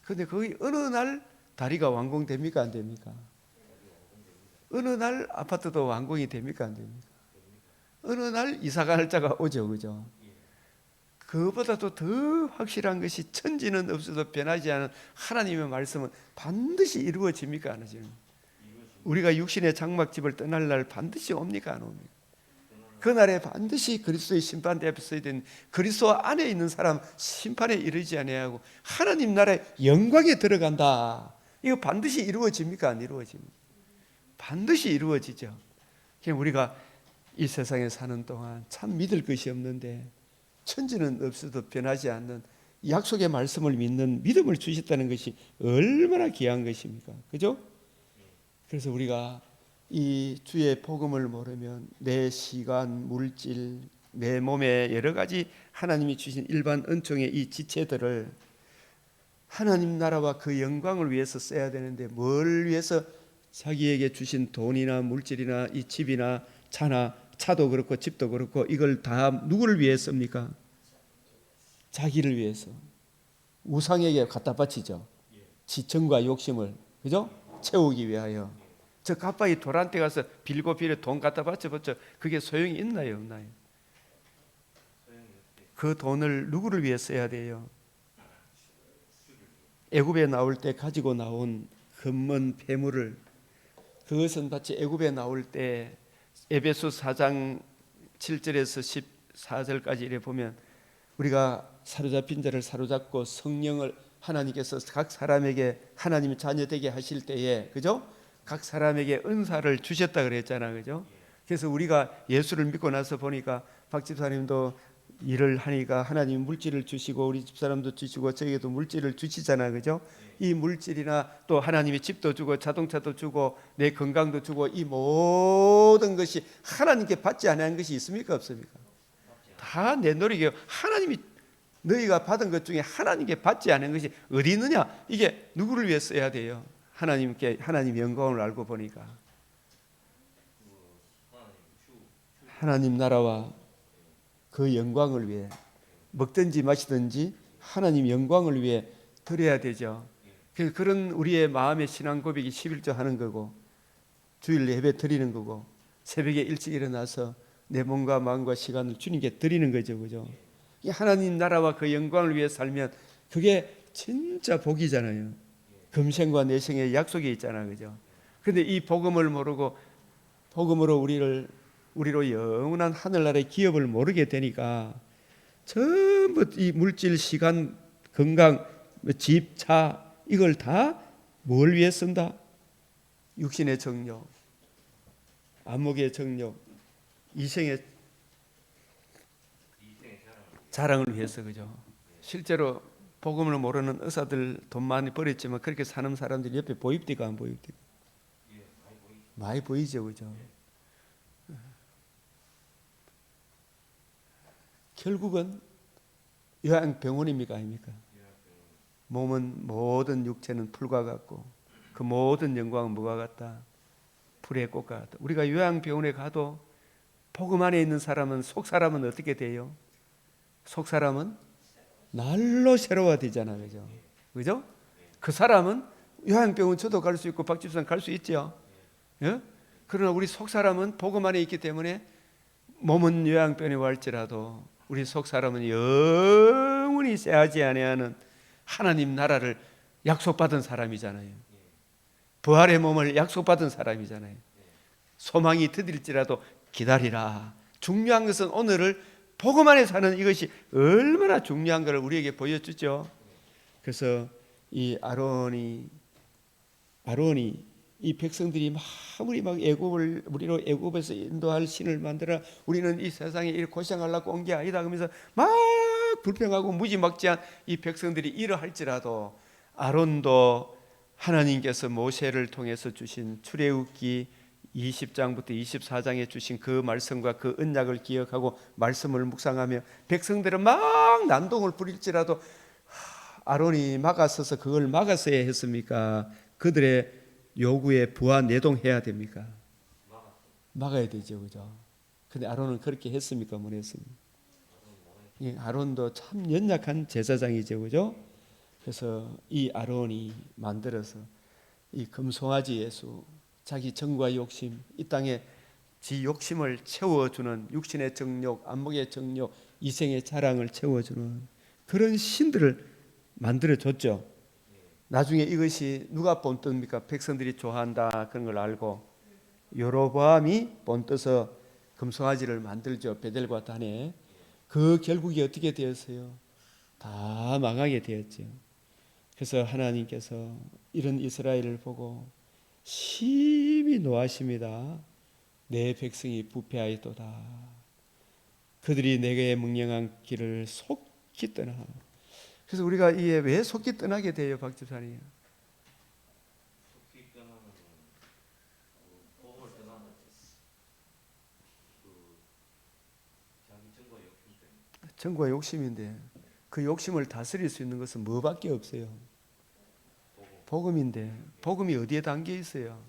Speaker 1: 그런데 거기 어느 날 다리가 완공됩니까, 안 됩니까? 어느 날 아파트도 완공이 됩니까, 안 됩니까? 어느 날 이사가 날짜가 오죠, 그죠? 그보다도 더 확실한 것이 천지는 없어도 변하지 않은 하나님의 말씀은 반드시 이루어집니까, 안 하십니까? 우리가 육신의 장막집을 떠날 날 반드시 옵니까, 안 옵니까? 그날에 반드시 그리스도의 심판대 앞에 서야 되는 그리스도 안에 있는 사람 심판에 이르지 아니하고 하나님 나라의 영광에 들어간다. 이거 반드시 이루어집니까, 안 이루어집니까? 반드시 이루어지죠. 우리가 이 세상에 사는 동안 참 믿을 것이 없는데 천지는 없어도 변하지 않는 약속의 말씀을 믿는 믿음을 주셨다는 것이 얼마나 귀한 것입니까? 그죠? 그래서 우리가 이 주의 복음을 모르면 내 시간, 물질, 내 몸에 여러 가지 하나님이 주신 일반 은총의 이 지체들을 하나님 나라와 그 영광을 위해서 써야 되는데 뭘 위해서 자기에게 주신 돈이나 물질이나 이 집이나 차도 그렇고 집도 그렇고 이걸 다 누구를 위해 씁니까? 자기를 위해서 우상에게 갖다 바치죠. 지천과 욕심을, 그죠? 채우기 위하여. 저 가빠이 돌한테 가서 빌고 돈 갖다 바쳐봤자 그게 소용이 있나요, 없나요? 그 돈을 누구를 위해 써야 돼요? 애굽에 나올 때 가지고 나온 금문 폐물을, 그것은 마치 애굽에 나올 때 에베소 4장 7절에서 14절까지 이래 보면 우리가 사로잡힌 자를 사로잡고 성령을 하나님께서 각 사람에게 하나님의 자녀 되게 하실 때에, 그죠? 각 사람에게 은사를 주셨다 그랬잖아, 그죠? 그래서 우리가 예수를 믿고 나서 보니까 박 집사님도 일을 하니까 하나님 물질을 주시고 우리 집사람도 주시고 저에게도 물질을 주시잖아요. 그죠? 이 물질이나 또 하나님이 집도 주고 자동차도 주고 내 건강도 주고 이 모든 것이 하나님께 받지 않은 것이 있습니까? 없습니까? 다 내 노력이에요. 하나님이 너희가 받은 것 중에 하나님께 받지 않은 것이 어디 있느냐? 이게 누구를 위해 써야 돼요? 하나님께, 하나님 영광을 알고 보니까 하나님 나라와 그 영광을 위해 먹든지 마시든지 하나님 영광을 위해 드려야 되죠. 그래서 그런 우리의 마음의 신앙 고백이 11조 하는 거고 주일 예배 드리는 거고 새벽에 일찍 일어나서 내 몸과 마음과 시간을 주님께 드리는 거죠. 그죠? 이 하나님 나라와 그 영광을 위해 살면 그게 진짜 복이잖아요. 금생과 내생의 약속이 있잖아요. 그죠? 근데 이 복음을 모르고 복음으로 우리로 영원한 하늘나라의 기업을 모르게 되니까 전부 이 물질, 시간, 건강, 집, 차 이걸 다 뭘 위해 쓴다? 육신의 정욕, 안목의 정욕, 이생의 자랑을 위해서. 그죠? 실제로 복음을 모르는 의사들 돈 많이 벌었지만 그렇게 사는 사람들이 옆에 보입니까? 안 보입니까? 많이 보이죠. 그죠? 결국은 요양병원입니까? 아닙니까? 몸은 모든 육체는 풀과 같고 그 모든 영광은 뭐가 같다? 불의 꽃과 같다. 우리가 요양병원에 가도 복음 안에 있는 사람은 속 사람은 어떻게 돼요? 속 사람은 날로 새로워지잖아요. 그죠? 그죠? 그 사람은 요양병원 저도 갈 수 있고 박집사님 갈 수 있죠. 예? 그러나 우리 속 사람은 복음 안에 있기 때문에 몸은 요양병원에 갈지라도 우리 속 사람은 영원히 쇠하지 아니하는 하나님 나라를 약속받은 사람이잖아요. 부활의 몸을 약속받은 사람이잖아요. 소망이 드딜지라도 기다리라. 중요한 것은 오늘을 복음 안에 사는 이것이 얼마나 중요한 것을 우리에게 보여주죠. 그래서 이 아론이 이 백성들이 아무리 막 우리로 애굽에서 인도할 신을 만들어 우리는 이 세상에 이렇게 고생하려고 온 게 아니다 그러면서 막 불평하고 무지막지한 이 백성들이 이러할지라도 아론도 하나님께서 모세를 통해서 주신 출애굽기 20장부터 24장에 주신 그 말씀과 그 언약을 기억하고 말씀을 묵상하며 백성들은 막 난동을 부릴지라도 아론이 막아서서 그걸 막았어야 했습니까? 그들의 요구에 부하 내동해야 됩니까? 막아야 되죠. 그죠? 근데 아론은 그렇게 했습니까? 못 했습니까? 아론도 참 연약한 제사장이죠. 그죠? 그래서 이 아론이 만들어서 이 금송아지 예수, 자기 정과 욕심, 이 땅에 지 욕심을 채워주는 육신의 정욕, 안목의 정욕, 이생의 자랑을 채워주는 그런 신들을 만들어줬죠. 나중에 이것이 누가 본뜻입니까? 백성들이 좋아한다 그런 걸 알고 여로보암이 본떠서 금송아지를 만들죠. 베델과 단에. 그 결국이 어떻게 되었어요? 다 망하게 되었죠. 그래서 하나님께서 이런 이스라엘을 보고 심히 노하십니다. 내 백성이 부패하였도다. 그들이 내게 명령한 길을 속히 떠나. 그래서 우리가 이에 왜 속히 떠나게 돼요, 박 집사님?
Speaker 2: 속히 떠나는 복음을 떠나는 자기 정과 욕심 때문에.
Speaker 1: 정과 욕심인데 그 욕심을 다스릴 수 있는 것은 뭐밖에 없어요. 복음인데 복음이 어디에 담겨 있어요?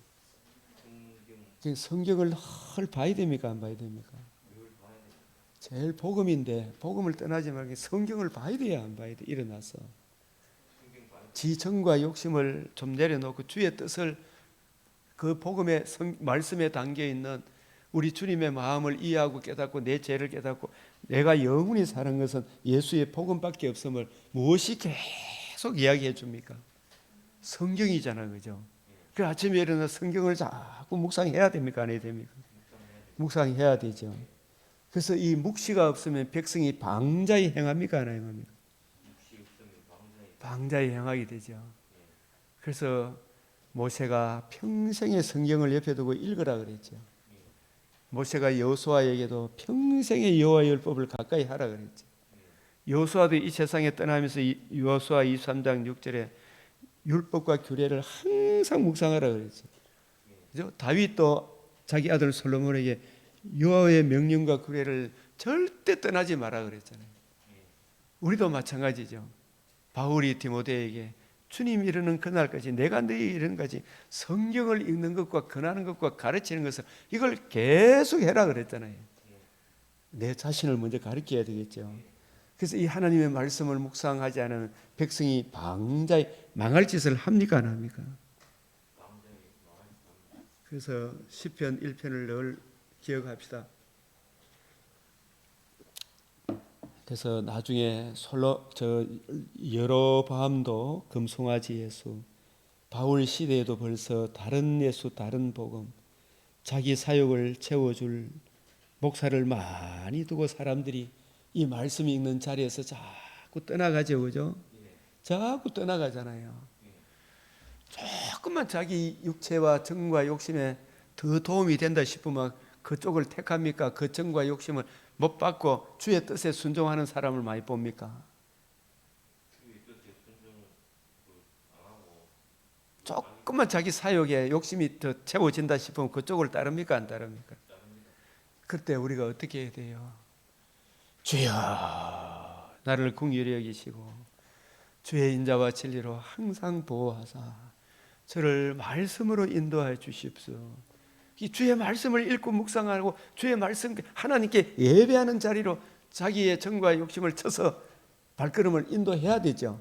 Speaker 1: 성경을 늘 봐야 됩니까? 안 봐야 됩니까? 제일 복음인데 복음을 떠나지 말고 성경을 봐야 돼야 안 봐야 돼. 일어나서 지 정과 욕심을 좀 내려놓고 주의 뜻을 그 복음의 말씀에 담겨 있는 우리 주님의 마음을 이해하고 깨닫고 내 죄를 깨닫고 내가 영원히 사는 것은 예수의 복음밖에 없음을 무엇이 계속 이야기해 줍니까? 성경이잖아요. 그죠? 그 아침에 일어나 성경을 자꾸 묵상해야 됩니까? 안 해야 됩니까? 묵상해야 되죠. 그래서 이 묵시가 없으면 백성이 방자히 행합니까? 안 행합니까? 방자히 행하게 되죠. 그래서 모세가 평생의 성경을 옆에 두고 읽으라 그랬죠. 모세가 여호수아에게도 평생의 여호와 율법을 가까이 하라 그랬지. 여호수아도 이 세상에 떠나면서 여호수아 23장 6절에 율법과 규례를 항상 묵상하라 그랬죠. 그죠? 다윗도 자기 아들 솔로몬에게 여호와의 명령과 규례를 절대 떠나지 마라 그랬잖아요. 우리도 마찬가지죠. 바울이 디모데에게 주님 이르는 그날까지 내가 너희 이르는까지 성경을 읽는 것과 권하는 것과 가르치는 것을 이걸 계속 해라 그랬잖아요. 내 자신을 먼저 가르쳐야 되겠죠. 그래서 이 하나님의 말씀을 묵상하지 않은 백성이 망할 짓을 합니까 안 합니까? 그래서 시편 1편을 늘 기억합시다. 그래서 나중에 여로보암도 금송아지 예수, 바울 시대에도 벌써 다른 예수, 다른 복음, 자기 사역을 채워줄 목사를 많이 두고 사람들이 이 말씀 읽는 자리에서 자꾸 떠나가죠, 그죠? 자꾸 떠나가잖아요. 조금만 자기 육체와 정과 욕심에 더 도움이 된다 싶으면 그쪽을 택합니까? 그 정과 욕심을 못 받고 주의 뜻에 순종하는 사람을 많이 봅니까? 조금만 자기 사역에 욕심이 더 채워진다 싶으면 그쪽을 따릅니까? 안 따릅니까? 그때 우리가 어떻게 해야 돼요? 주여 나를 긍휼히 여기시고 주의 인자와 진리로 항상 보호하사 저를 말씀으로 인도하여 주십시오. 이 주의 말씀을 읽고 묵상하고 주의 말씀 하나님께 예배하는 자리로 자기의 정과 욕심을 쳐서 발걸음을 인도해야 되죠.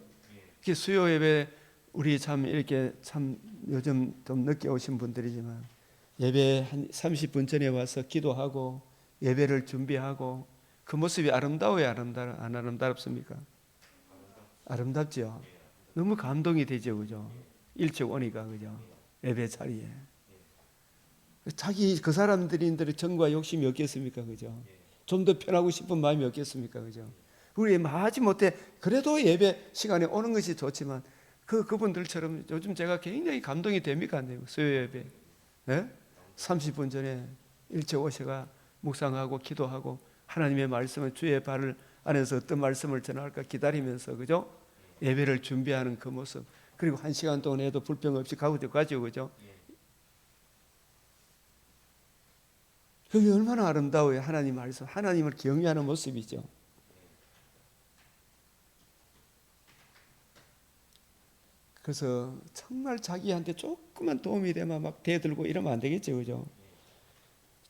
Speaker 1: 수요 예배 우리 참 이렇게 참 요즘 좀 늦게 오신 분들이지만 예배 한 30분 전에 와서 기도하고 예배를 준비하고 그 모습이 아름다워요, 안 아름답습니까? 아름답죠. 너무 감동이 되죠, 그죠? 일찍 오니까 그죠? 예배 자리에 자기 그 사람들인들의 정과 욕심이 없겠습니까, 그죠? 좀 더 편하고 싶은 마음이 없겠습니까, 그죠? 우리 마지 못해 그래도 예배 시간에 오는 것이 좋지만 그분들처럼 요즘 제가 굉장히 감동이 됩니까, 안 돼요? 수요 예배, 네? 30분 전에 일찍 오셔가 묵상하고 기도하고 하나님의 말씀을 주의 발을 안에서 어떤 말씀을 전할까 기다리면서 그죠? 예배를 준비하는 그 모습 그리고 1시간 동안 해도 불평 없이 가죠, 그죠? 그게 얼마나 아름다워요. 하나님 말씀, 하나님을 경외하는 모습이죠. 그래서 정말 자기한테 조금만 도움이 되면 막 대들고 이러면 안 되겠죠, 그죠?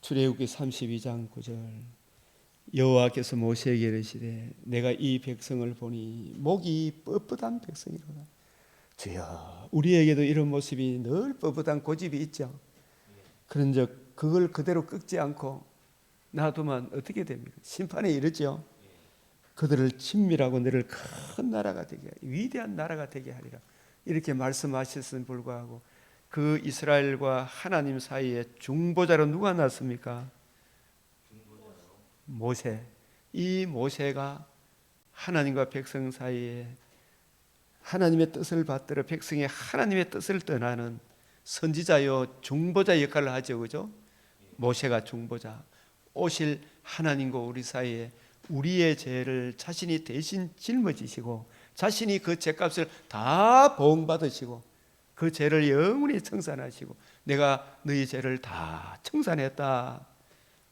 Speaker 1: 출애굽기 32장 9절 여호와께서 모세에게 이르시되 내가 이 백성을 보니 목이 뻣뻣한 백성이로다. 주여 우리에게도 이런 모습이 늘 뻣뻣한 고집이 있죠. 그런즉 그걸 그대로 꺾지 않고 놔두면 어떻게 됩니까? 심판에 이르죠. 그들을 친밀하고 너를 큰 나라가 되게 위대한 나라가 되게 하리라 이렇게 말씀하셨음에 불구하고 그 이스라엘과 하나님 사이에 중보자로 누가 났습니까? 모세. 이 모세가 하나님과 백성 사이에 하나님의 뜻을 받들어 백성이 하나님의 뜻을 떠나는 선지자요 중보자 역할을 하죠, 그죠? 모세가 중보자. 오실 하나님과 우리 사이에 우리의 죄를 자신이 대신 짊어지시고 자신이 그 죄값을 다 보응받으시고 그 죄를 영원히 청산하시고 내가 너희 죄를 다 청산했다.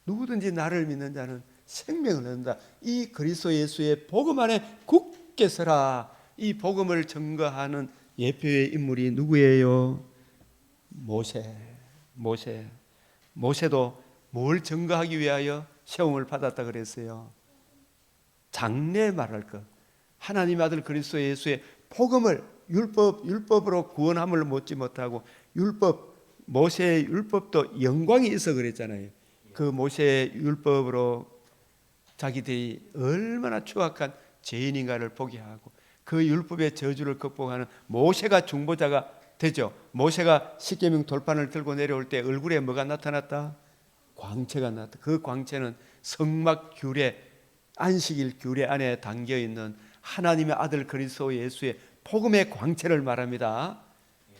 Speaker 1: 누구든지 나를 믿는 자는 생명을 얻는다. 이 그리스도 예수의 복음 안에 굳게 서라. 이 복음을 증거하는 예표의 인물이 누구예요? 모세도 뭘 증거하기 위하여 세움을 받았다 그랬어요? 장래 말할 것. 하나님의 아들 그리스도 예수의 복음을 율법으로 구원함을 얻지 못하고 모세의 율법도 영광이 있어 그랬잖아요. 그 모세의 율법으로 자기들이 얼마나 추악한 죄인인가를 보게 하고 그 율법의 저주를 극복하는 모세가 중보자가 되죠. 모세가 십계명 돌판을 들고 내려올 때 얼굴에 뭐가 나타났다? 광채가 나타났다. 그 광채는 성막 규례, 안식일 규례 안에 담겨 있는 하나님의 아들 그리스도 예수의 복음의 광채를 말합니다.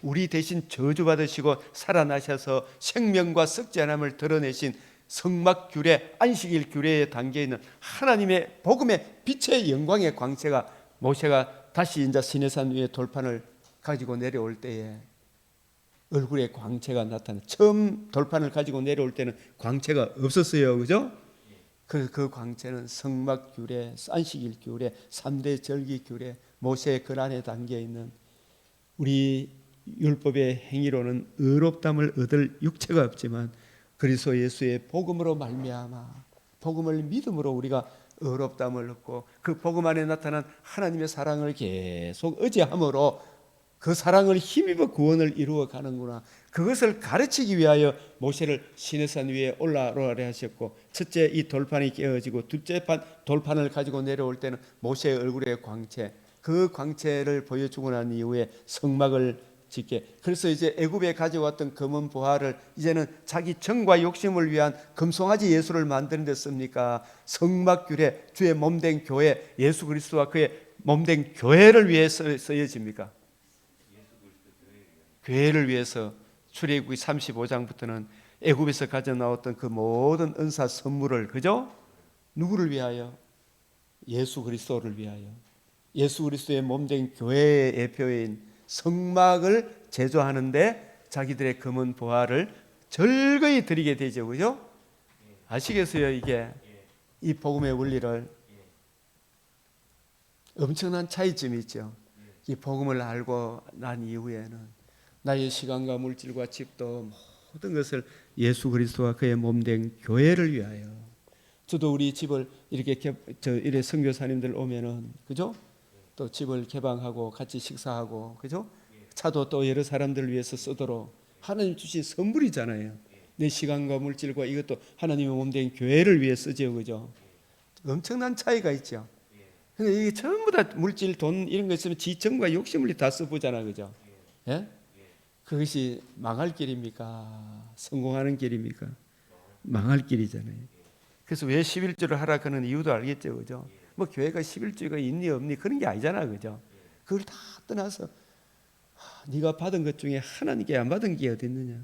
Speaker 1: 우리 대신 저주받으시고 살아나셔서 생명과 썩지 않음을 드러내신 성막 규례, 안식일 규례에 담겨 있는 하나님의 복음의 빛의 영광의 광채가 모세가 다시 이제 시내산 위에 돌판을 가지고 내려올 때에 얼굴에 광채가 나타나. 처음 돌판을 가지고 내려올 때는 광채가 없었어요, 그죠? 그 광채는 성막 규례, 안식일 규례, 3대 절기 규례, 모세의 글 안에 담겨 있는 우리 율법의 행위로는 의롭담을 얻을 육체가 없지만 그리스도 예수의 복음으로 말미암아 복음을 믿음으로 우리가 의롭담을 얻고 그 복음 안에 나타난 하나님의 사랑을 계속 의지함으로 그 사랑을 힘입어 구원을 이루어 가는구나. 그것을 가르치기 위하여 모세를 시내산 위에 올라오라 하셨고, 첫째 이 돌판이 깨어지고 둘째 돌판을 가지고 내려올 때는 모세의 얼굴의 광채, 그 광채를 보여주고 난 이후에 성막을 짓게. 그래서 이제 애굽에 가져왔던 검은 보화를 이제는 자기 정과 욕심을 위한 금송아지 예수를 만드는 데 씁니까? 성막 규례, 주의 몸된 교회, 예수 그리스도와 그의 몸된 교회를 위해서 쓰여집니까? 교회를 위해서. 출애굽기 35장부터는 애굽에서 가져 나왔던 그 모든 은사 선물을, 그죠? 누구를 위하여? 예수 그리스도를 위하여. 예수 그리스도의 몸된 교회의 예표인 성막을 제조하는데 자기들의 검은 보화를 절거히 드리게 되죠, 그죠? 아시겠어요? 이게 이 복음의 원리를. 엄청난 차이점이 있죠. 이 복음을 알고 난 이후에는 나의 시간과 물질과 집도 모든 것을 예수 그리스도와 그의 몸된 교회를 위하여. 저도 우리 집을 이렇게 이래 선교사님들 오면은, 그죠? 또 집을 개방하고 같이 식사하고, 그죠? 차도 또 여러 사람들을 위해서 쓰도록 하나님 주신 선물이잖아요. 내 시간과 물질과 이것도 하나님의 몸된 교회를 위해 쓰죠, 그죠? 엄청난 차이가 있죠. 근데 이게 전부 다 물질, 돈 이런 거 있으면 지정과 욕심을 다 써보잖아, 그죠? 예? 그것이 망할 길입니까? 성공하는 길입니까? 망할 길이잖아요. 그래서 왜 11조를 하라 그러는 이유도 알겠죠, 그죠? 뭐 교회가 11조가 있니 없니 그런 게 아니잖아, 그죠? 그걸 다 떠나서 네가 받은 것 중에 하나님께 안 받은 게 어디 있느냐?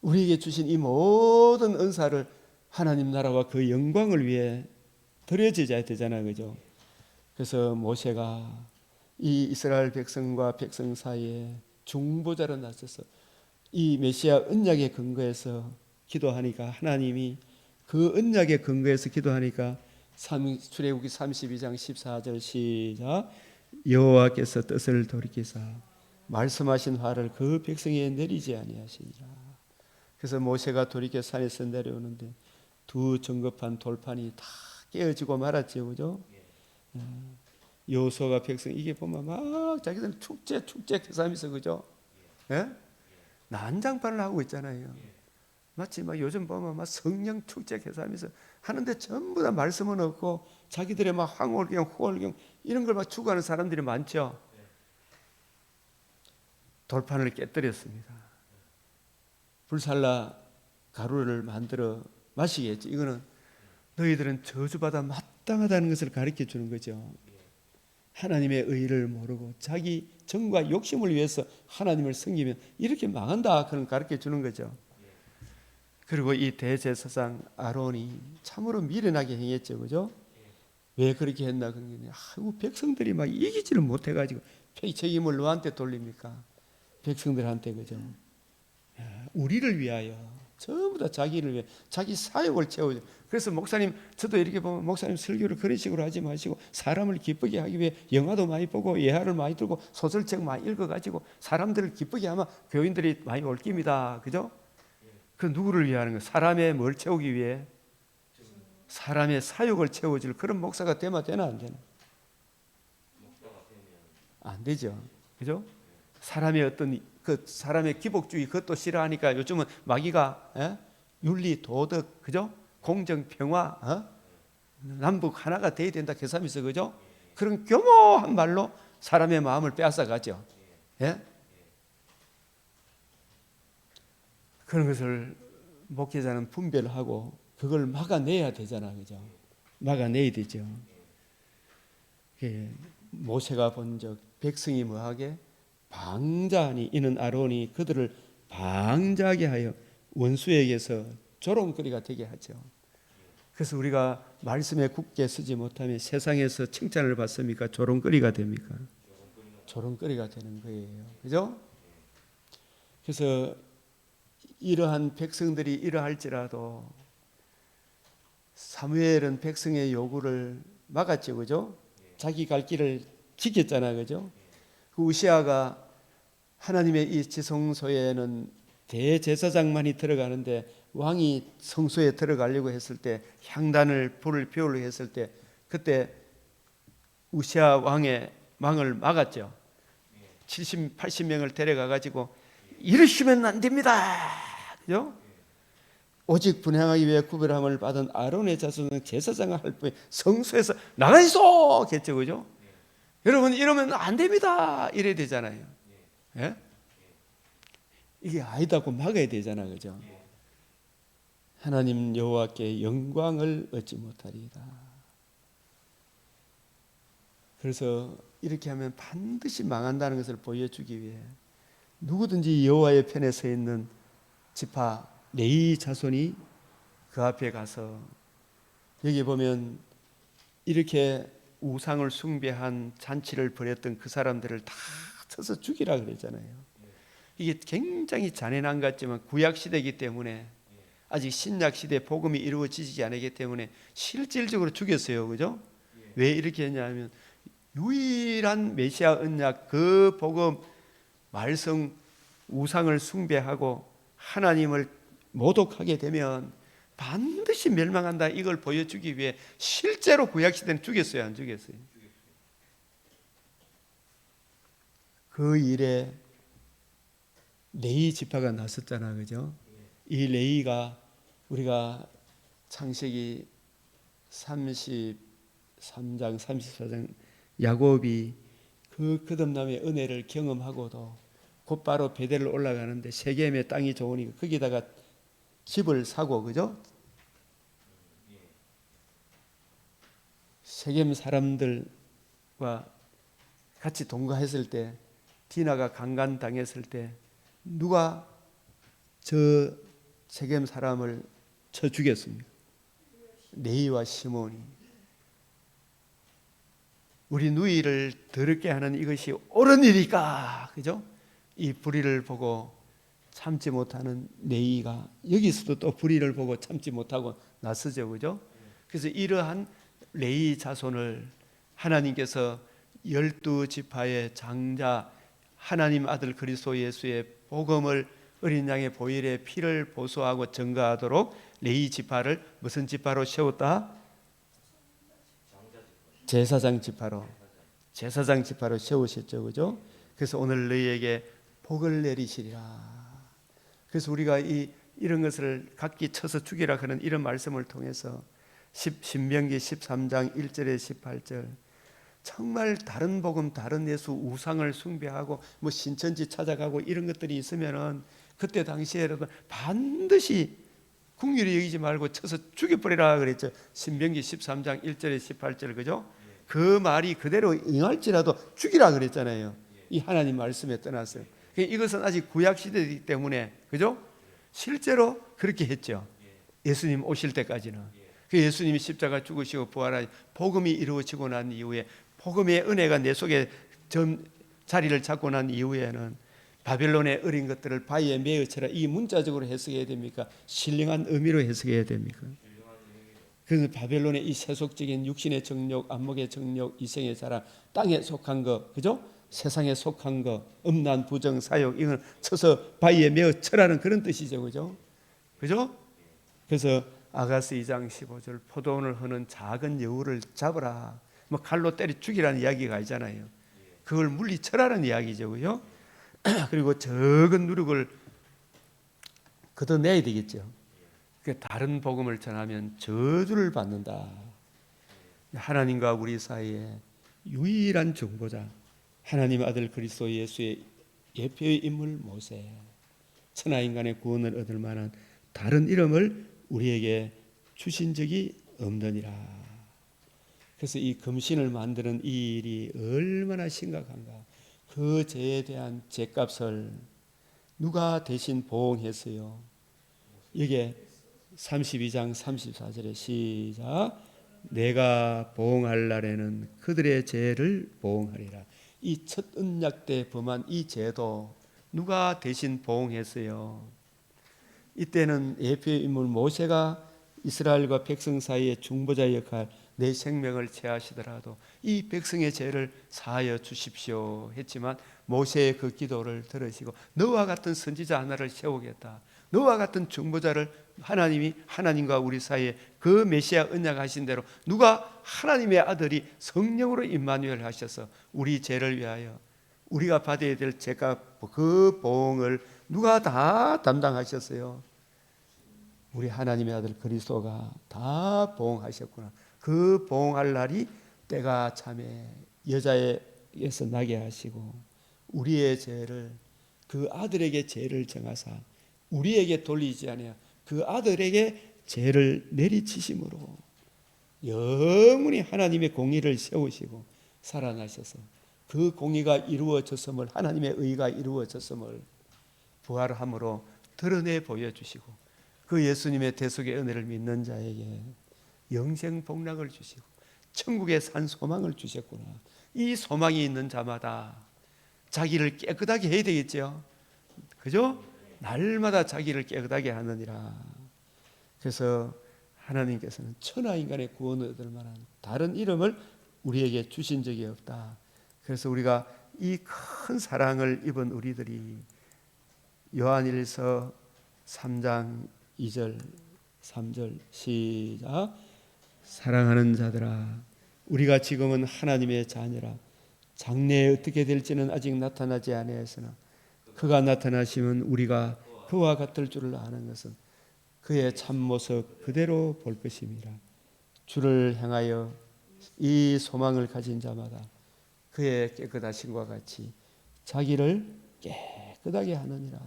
Speaker 1: 우리에게 주신 이 모든 은사를 하나님 나라와 그 영광을 위해 드려져야 되잖아, 그죠? 그래서 모세가 이 이스라엘 백성과 백성 사이에 중보자로 나서서 이 메시아 언약의 근거에서 기도하니까 하나님이 그 언약의 근거에서 기도하니까 출애굽기 32장 14절 시작. 여호와께서 뜻을 돌이키사 말씀하신 화를 그 백성에 내리지 아니하시니라. 그래서 모세가 돌이켜 산에서 내려오는데 두 정급한 돌판이 다 깨어지고 말았죠, 그죠? 여호수아가 백성 이게 보면 막 자기들 축제 해삼에서, 그죠? 예? 난장판을 하고 있잖아요. 마치 막 요즘 보면 막 성령 축제 해삼에서 하는데 전부 다 말씀은 없고 자기들의 막 황홀경, 후홀경 이런 걸 막 추구하는 사람들이 많죠. 돌판을 깨뜨렸습니다. 불살라 가루를 만들어 마시겠지. 이거는 너희들은 저주받아 마땅하다는 것을 가르쳐 주는 거죠. 하나님의 의를 모르고 자기 정과 욕심을 위해서 하나님을 섬기면 이렇게 망한다 그런 가르쳐 주는 거죠. 그리고 이 대제사장 아론이 참으로 미련하게 행했죠, 그죠? 왜 그렇게 했나 그러니 백성들이 막 이기지를 못해가지고 책임을 누구한테 돌립니까? 백성들한테, 그죠? 우리를 위하여 전부 다 자기를 위해 자기 사역을 채우죠. 그래서 목사님, 저도 이렇게 보면 목사님 설교를 그런 식으로 하지 마시고 사람을 기쁘게 하기 위해 영화도 많이 보고 예화를 많이 들고 소설책 많이 읽어가지고 사람들을 기쁘게 하면 교인들이 많이 올 겁니다, 그죠? 그 누구를 위하는 거예요? 사람의 뭘 채우기 위해? 사람의 사역을 채워줄 그런 목사가 되면 되나 안 되나? 안 되죠, 그죠? 사람의 어떤 그 사람의 기복주의 그것도 싫어하니까 요즘은 마귀가 윤리 도덕, 그죠? 공정 평화, 남북 하나가 돼야 된다 계산해서, 그죠? 그런 교모한 말로 사람의 마음을 빼앗아 가죠. 예? 그런 것을 목회자는 분별하고 그걸 막아내야 되잖아, 그죠? 막아내야 되죠. 모세가 본적 백성이 뭐하게 방자하니 이는 아론이 그들을 방자하게 하여 원수에게서 조롱거리가 되게 하죠. 그래서 우리가 말씀에 굳게 서지 못하면 세상에서 칭찬을 받습니까? 조롱거리가 됩니까? 조롱거리가 되는 거예요. 그죠? 그래서 이러한 백성들이 이러할지라도 사무엘은 백성의 요구를 막았죠. 그죠? 자기 갈 길을 지켰잖아. 그죠? 그 우시아가 하나님의 이 지성소에는 대제사장만이 들어가는데 왕이 성소에 들어가려고 했을 때 향단을 불을 피우려고 했을 때 그때 우시아 왕의 망을 막았죠. 70, 80명을 데려가 가지고 이러시면 안 됩니다. 그죠? 오직 분향하기 위해 구별함을 받은 아론의 자손은 제사장을 할 뿐 성소에서 나가 있어 했죠. 그죠? 여러분 이러면 안 됩니다. 이래야 되잖아요. 예? 이게 아니다고 막아야 되잖아. 그죠? 하나님 여호와께 영광을 얻지 못하리이다. 그래서 이렇게 하면 반드시 망한다는 것을 보여주기 위해 누구든지 여호와의 편에 서 있는 지파 레위 자손이 그 앞에 가서 여기 보면 이렇게 우상을 숭배한 잔치를 벌였던 그 사람들을 다 쳐서 죽이라 그랬잖아요. 이게 굉장히 잔인한 것 같지만 구약 시대이기 때문에 아직 신약 시대 복음이 이루어지지 않기 때문에 실질적으로 죽였어요. 그죠? 왜 이렇게 했냐면 유일한 메시아 언약 그 복음 말씀 우상을 숭배하고 하나님을 모독하게 되면 반드시 멸망한다. 이걸 보여주기 위해 실제로 구약 시대는 죽였어요. 안 죽였어요? 그 일에 레위 지파가 나섰잖아. 그죠? 이 레위가 우리가 창세기 33장 34장 야곱이 그 거듭남의 은혜를 경험하고도 곧바로 베델을 올라가는데 세겜의 땅이 좋으니까 거기다가 집을 사고 그죠? 세겜 사람들과 같이 동거했을 때 디나가 강간당했을 때 누가 저 세겜 사람을 쳐 죽였습니까? 레위와 시몬이. 우리 누이를 더럽게 하는 이것이 옳은 일일까? 그죠? 이 불의를 보고 참지 못하는 레위가 여기서도 또 불의를 보고 참지 못하고 나서죠. 그죠? 그래서 이러한 레위 자손을 하나님께서 12지파의 장자 하나님 아들 그리스도 예수의 복음을 어린 양의 보혈의 피를 보수하고 증거하도록 레위 지파를 무슨 지파로 세웠다? 제사장 지파로 세우셨죠. 그죠? 그래서 오늘 너희에게 복을 내리시리라. 그래서 우리가 이런 것을 각기 쳐서 죽이라 하는 이런 말씀을 통해서 신명기 13장 1절에 18절 정말 다른 복음 다른 예수 우상을 숭배하고 뭐 신천지 찾아가고 이런 것들이 있으면은 그때 당시에라도 반드시 긍휼히 여기지 말고 쳐서 죽여버리라 그랬죠. 신명기 13장 1절에 18절 그죠? 그 말이 그대로 응할지라도 죽이라 그랬잖아요. 이 하나님 말씀에 떠나서 이것은 아직 구약 시대이기 때문에 그죠? 실제로 그렇게 했죠. 예수님 오실 때까지는. 그 예수님이 십자가 죽으시고 부활한 복음이 이루어지고 난 이후에 복음의 은혜가 내 속에 자리를 잡고 난 이후에는 바벨론의 어린 것들을 바위에 매어쳐라. 이 문자적으로 해석해야 됩니까? 신령한 의미로 해석해야 됩니까? 그래서 바벨론의 이 세속적인 육신의 정욕, 안목의 정욕, 이생의 자랑, 땅에 속한 거, 그죠? 세상에 속한 거, 음란, 부정, 사욕, 이건 쳐서 바위에 매어 쳐라는 그런 뜻이죠, 그죠? 그죠? 그래서 아가스 2장 15절 포도원을 허는 작은 여우를 잡으라. 뭐 칼로 때려 죽이라는 이야기가 아니잖아요. 그걸 물리쳐라는 이야기죠, 그죠? 그리고 적은 누룩을 걷어내야 되겠죠. 다른 복음을 전하면 저주를 받는다. 하나님과 우리 사이에 유일한 정보자 하나님 아들 그리스도 예수의 예표의 인물 모세 천하인간의 구원을 얻을 만한 다른 이름을 우리에게 주신 적이 없느니라. 그래서 이 금신을 만드는 이 일이 얼마나 심각한가. 그 죄에 대한 죄값을 누가 대신 보응했어요? 이게 32장 34절에 시작. 내가 보응할 날에는 그들의 죄를 보응하리라. 이 첫 언약 때 범한 이 죄도 누가 대신 보응했어요? 이때는 예표의 인물 모세가 이스라엘과 백성 사이의 중보자 역할, 내 생명을 취하시더라도 이 백성의 죄를 사하여 주십시오 했지만 모세의 그 기도를 들으시고 너와 같은 선지자 하나를 세우겠다, 너와 같은 중보자를 하나님이 하나님과 우리 사이에 그 메시아 언약하신 대로 누가 하나님의 아들이 성령으로 임마누엘 하셔서 우리 죄를 위하여 우리가 받아야 될 죄값 그 보응을 누가 다 담당하셨어요? 우리 하나님의 아들 그리스도가 다 보응하셨구나. 그 보응할 날이 때가 참에 여자에게서 나게 하시고 우리의 죄를 그 아들에게 죄를 정하사 우리에게 돌리지 아니하 그 아들에게 죄를 내리치심으로 영원히 하나님의 공의를 세우시고 살아나셔서 그 공의가 이루어졌음을, 하나님의 의가 이루어졌음을 부활함으로 드러내 보여주시고 그 예수님의 대속의 은혜를 믿는 자에게 영생 복락을 주시고 천국의 산 소망을 주셨구나. 이 소망이 있는 자마다 자기를 깨끗하게 해야 되겠죠. 그죠? 날마다 자기를 깨끗하게 하느니라. 그래서 하나님께서는 천하인간의 구원을 얻을 만한 다른 이름을 우리에게 주신 적이 없다. 그래서 우리가 이 큰 사랑을 입은 우리들이 요한일서 3장 2절 3절 시작. 사랑하는 자들아, 우리가 지금은 하나님의 자녀라. 장래에 어떻게 될지는 아직 나타나지 아니하였으나 그가 나타나시면 우리가 그와 같을 줄을 아는 것은 그의 참모습 그대로 볼 것임이라. 주를 향하여 이 소망을 가진 자마다 그의 깨끗하심과 같이 자기를 깨끗하게 하느니라.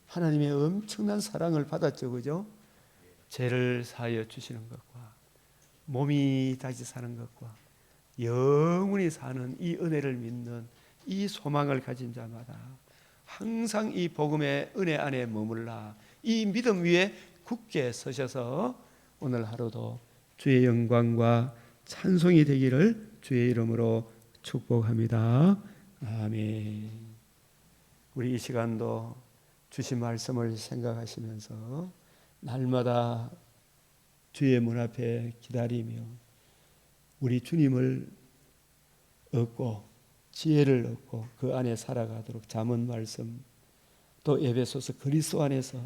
Speaker 1: 하나님의 엄청난 사랑을 받았죠, 그죠? 죄를 사하여 주시는 것과 몸이 다시 사는 것과 영원히 사는 이 은혜를 믿는 이 소망을 가진 자마다 항상 이 복음의 은혜 안에 머물라 이 믿음 위에 굳게 서셔서 오늘 하루도 주의 영광과 찬송이 되기를 주의 이름으로 축복합니다. 아멘. 우리 이 시간도 주신 말씀을 생각하시면서 날마다 주의 문 앞에 기다리며 우리 주님을 얻고 지혜를 얻고 그 안에 살아가도록 잠언 말씀 또 에베소서 그리스도 안에서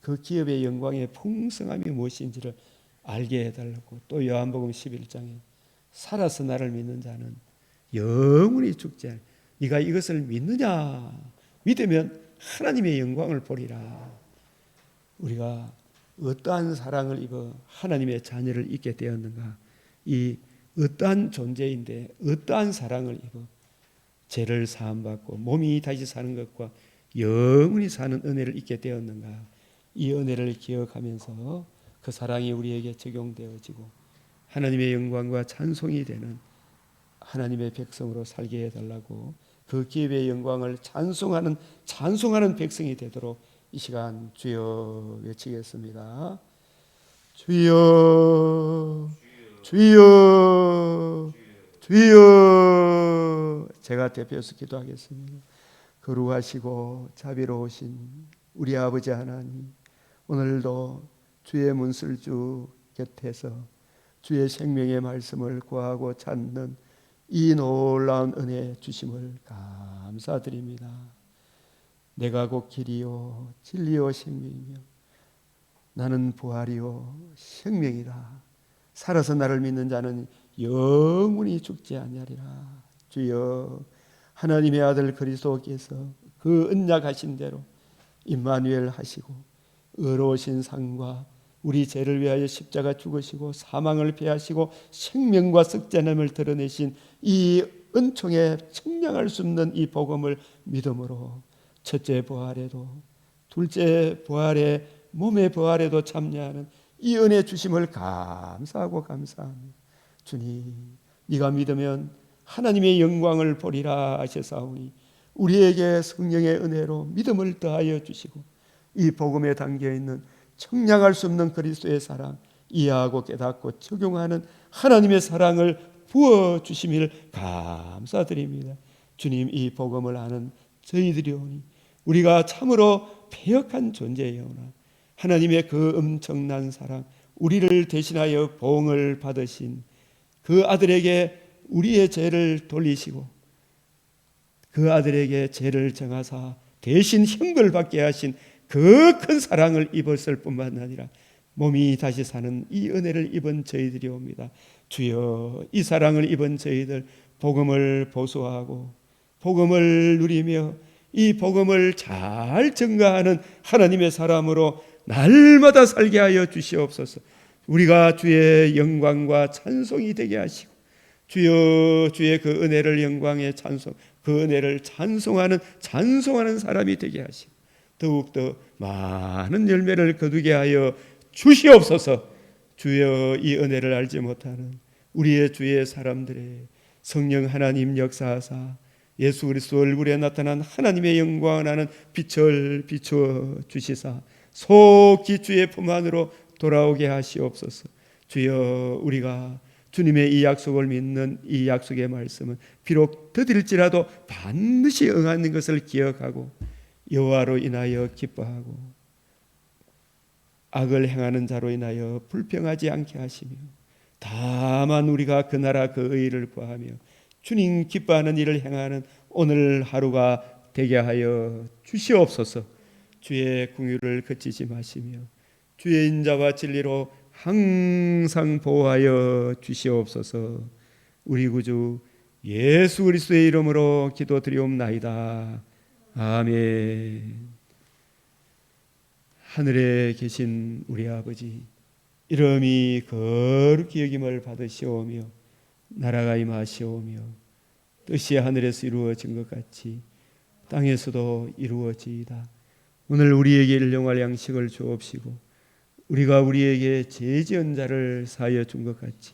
Speaker 1: 그 기업의 영광의 풍성함이 무엇인지를 알게 해달라고 또 요한복음 11장에 살아서 나를 믿는 자는 영원히 죽지 않아. 네가 이것을 믿느냐? 믿으면 하나님의 영광을 보리라. 우리가 어떠한 사랑을 입어 하나님의 자녀를 잊게 되었는가? 이 어떠한 존재인데 어떠한 사랑을 입어 죄를 사함받고 몸이 다시 사는 것과 영원히 사는 은혜를 잊게 되었는가? 이 은혜를 기억하면서 그 사랑이 우리에게 적용되어지고 하나님의 영광과 찬송이 되는 하나님의 백성으로 살게 해달라고 그 기업의 영광을 찬송하는 백성이 되도록 이 시간 주여 외치겠습니다. 주여 주여 주여. 제가 대표해서 기도하겠습니다. 거룩하시고 자비로우신 우리 아버지 하나님, 오늘도 주의 문설주 곁에서 주의 생명의 말씀을 구하고 찾는 이 놀라운 은혜 주심을 감사드립니다. 내가 곧 길이요 진리요 생명이며 나는 부활이요 생명이다. 살아서 나를 믿는 자는 영원히 죽지 아니하리라. 주여, 하나님의 아들 그리스도께서 그 언약하신 대로 임마누엘 하시고 의로우신 상과 우리 죄를 위하여 십자가 죽으시고 사망을 패하시고 생명과 썩잖음을 드러내신 이 은총에 청량할 수 없는 이 복음을 믿음으로 첫째 부활에도 둘째 부활에 몸의 부활에도 참여하는 이 은혜 주심을 감사하고 감사합니다. 주님, 네가 믿으면 하나님의 영광을 보리라 하셨사오니 우리에게 성령의 은혜로 믿음을 더하여 주시고 이 복음에 담겨있는 청량할 수 없는 그리스도의 사랑 이해하고 깨닫고 적용하는 하나님의 사랑을 부어주심을 감사드립니다. 주님, 이 복음을 아는 저희들이오니 우리가 참으로 패역한 존재이오나 하나님의 그 엄청난 사랑, 우리를 대신하여 보응을 받으신 그 아들에게 우리의 죄를 돌리시고 그 아들에게 죄를 정하사 대신 형벌 받게 하신 그 큰 사랑을 입었을 뿐만 아니라 몸이 다시 사는 이 은혜를 입은 저희들이옵니다. 주여, 이 사랑을 입은 저희들 복음을 보수하고 복음을 누리며 이 복음을 잘 증거하는 하나님의 사람으로 날마다 살게 하여 주시옵소서. 우리가 주의 영광과 찬송이 되게 하시고 주여, 주의 그 은혜를 영광의 찬송, 그 은혜를 찬송하는 사람이 되게 하시고 더욱더 많은 열매를 거두게 하여 주시옵소서. 주여, 이 은혜를 알지 못하는 우리의 주의 사람들의 성령 하나님 역사하사 예수 그리스도 얼굴에 나타난 하나님의 영광을 아는 빛을 비추어 주시사 속히 주의 품 안으로 돌아오게 하시옵소서. 주여, 우리가 주님의 이 약속을 믿는 이 약속의 말씀은 비록 더딜지라도 반드시 응하는 것을 기억하고 여호와로 인하여 기뻐하고 악을 행하는 자로 인하여 불평하지 않게 하시며 다만 우리가 그 나라 그 의를 구하며 주님 기뻐하는 일을 행하는 오늘 하루가 되게 하여 주시옵소서. 주의 긍휼을 그치지 마시며 주의 인자와 진리로 항상 보호하여 주시옵소서. 우리 구주 예수 그리스도의 이름으로 기도드리옵나이다. 아멘. 하늘에 계신 우리 아버지, 이름이 거룩히 여김을 받으시오며 나라가 임하시오며 뜻이 하늘에서 이루어진 것 같이 땅에서도 이루어지이다. 오늘 우리에게 일용할 양식을 주옵시고 우리가 우리에게 죄 지은 자를 사하여 준 것 같이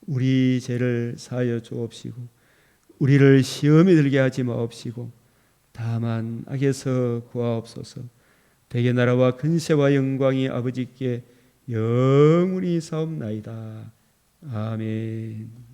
Speaker 1: 우리 죄를 사하여 주옵시고 우리를 시험에 들게 하지 마옵시고 다만 악에서 구하옵소서. 대개 나라와 근세와 영광이 아버지께 영원히 사옵나이다. 아멘.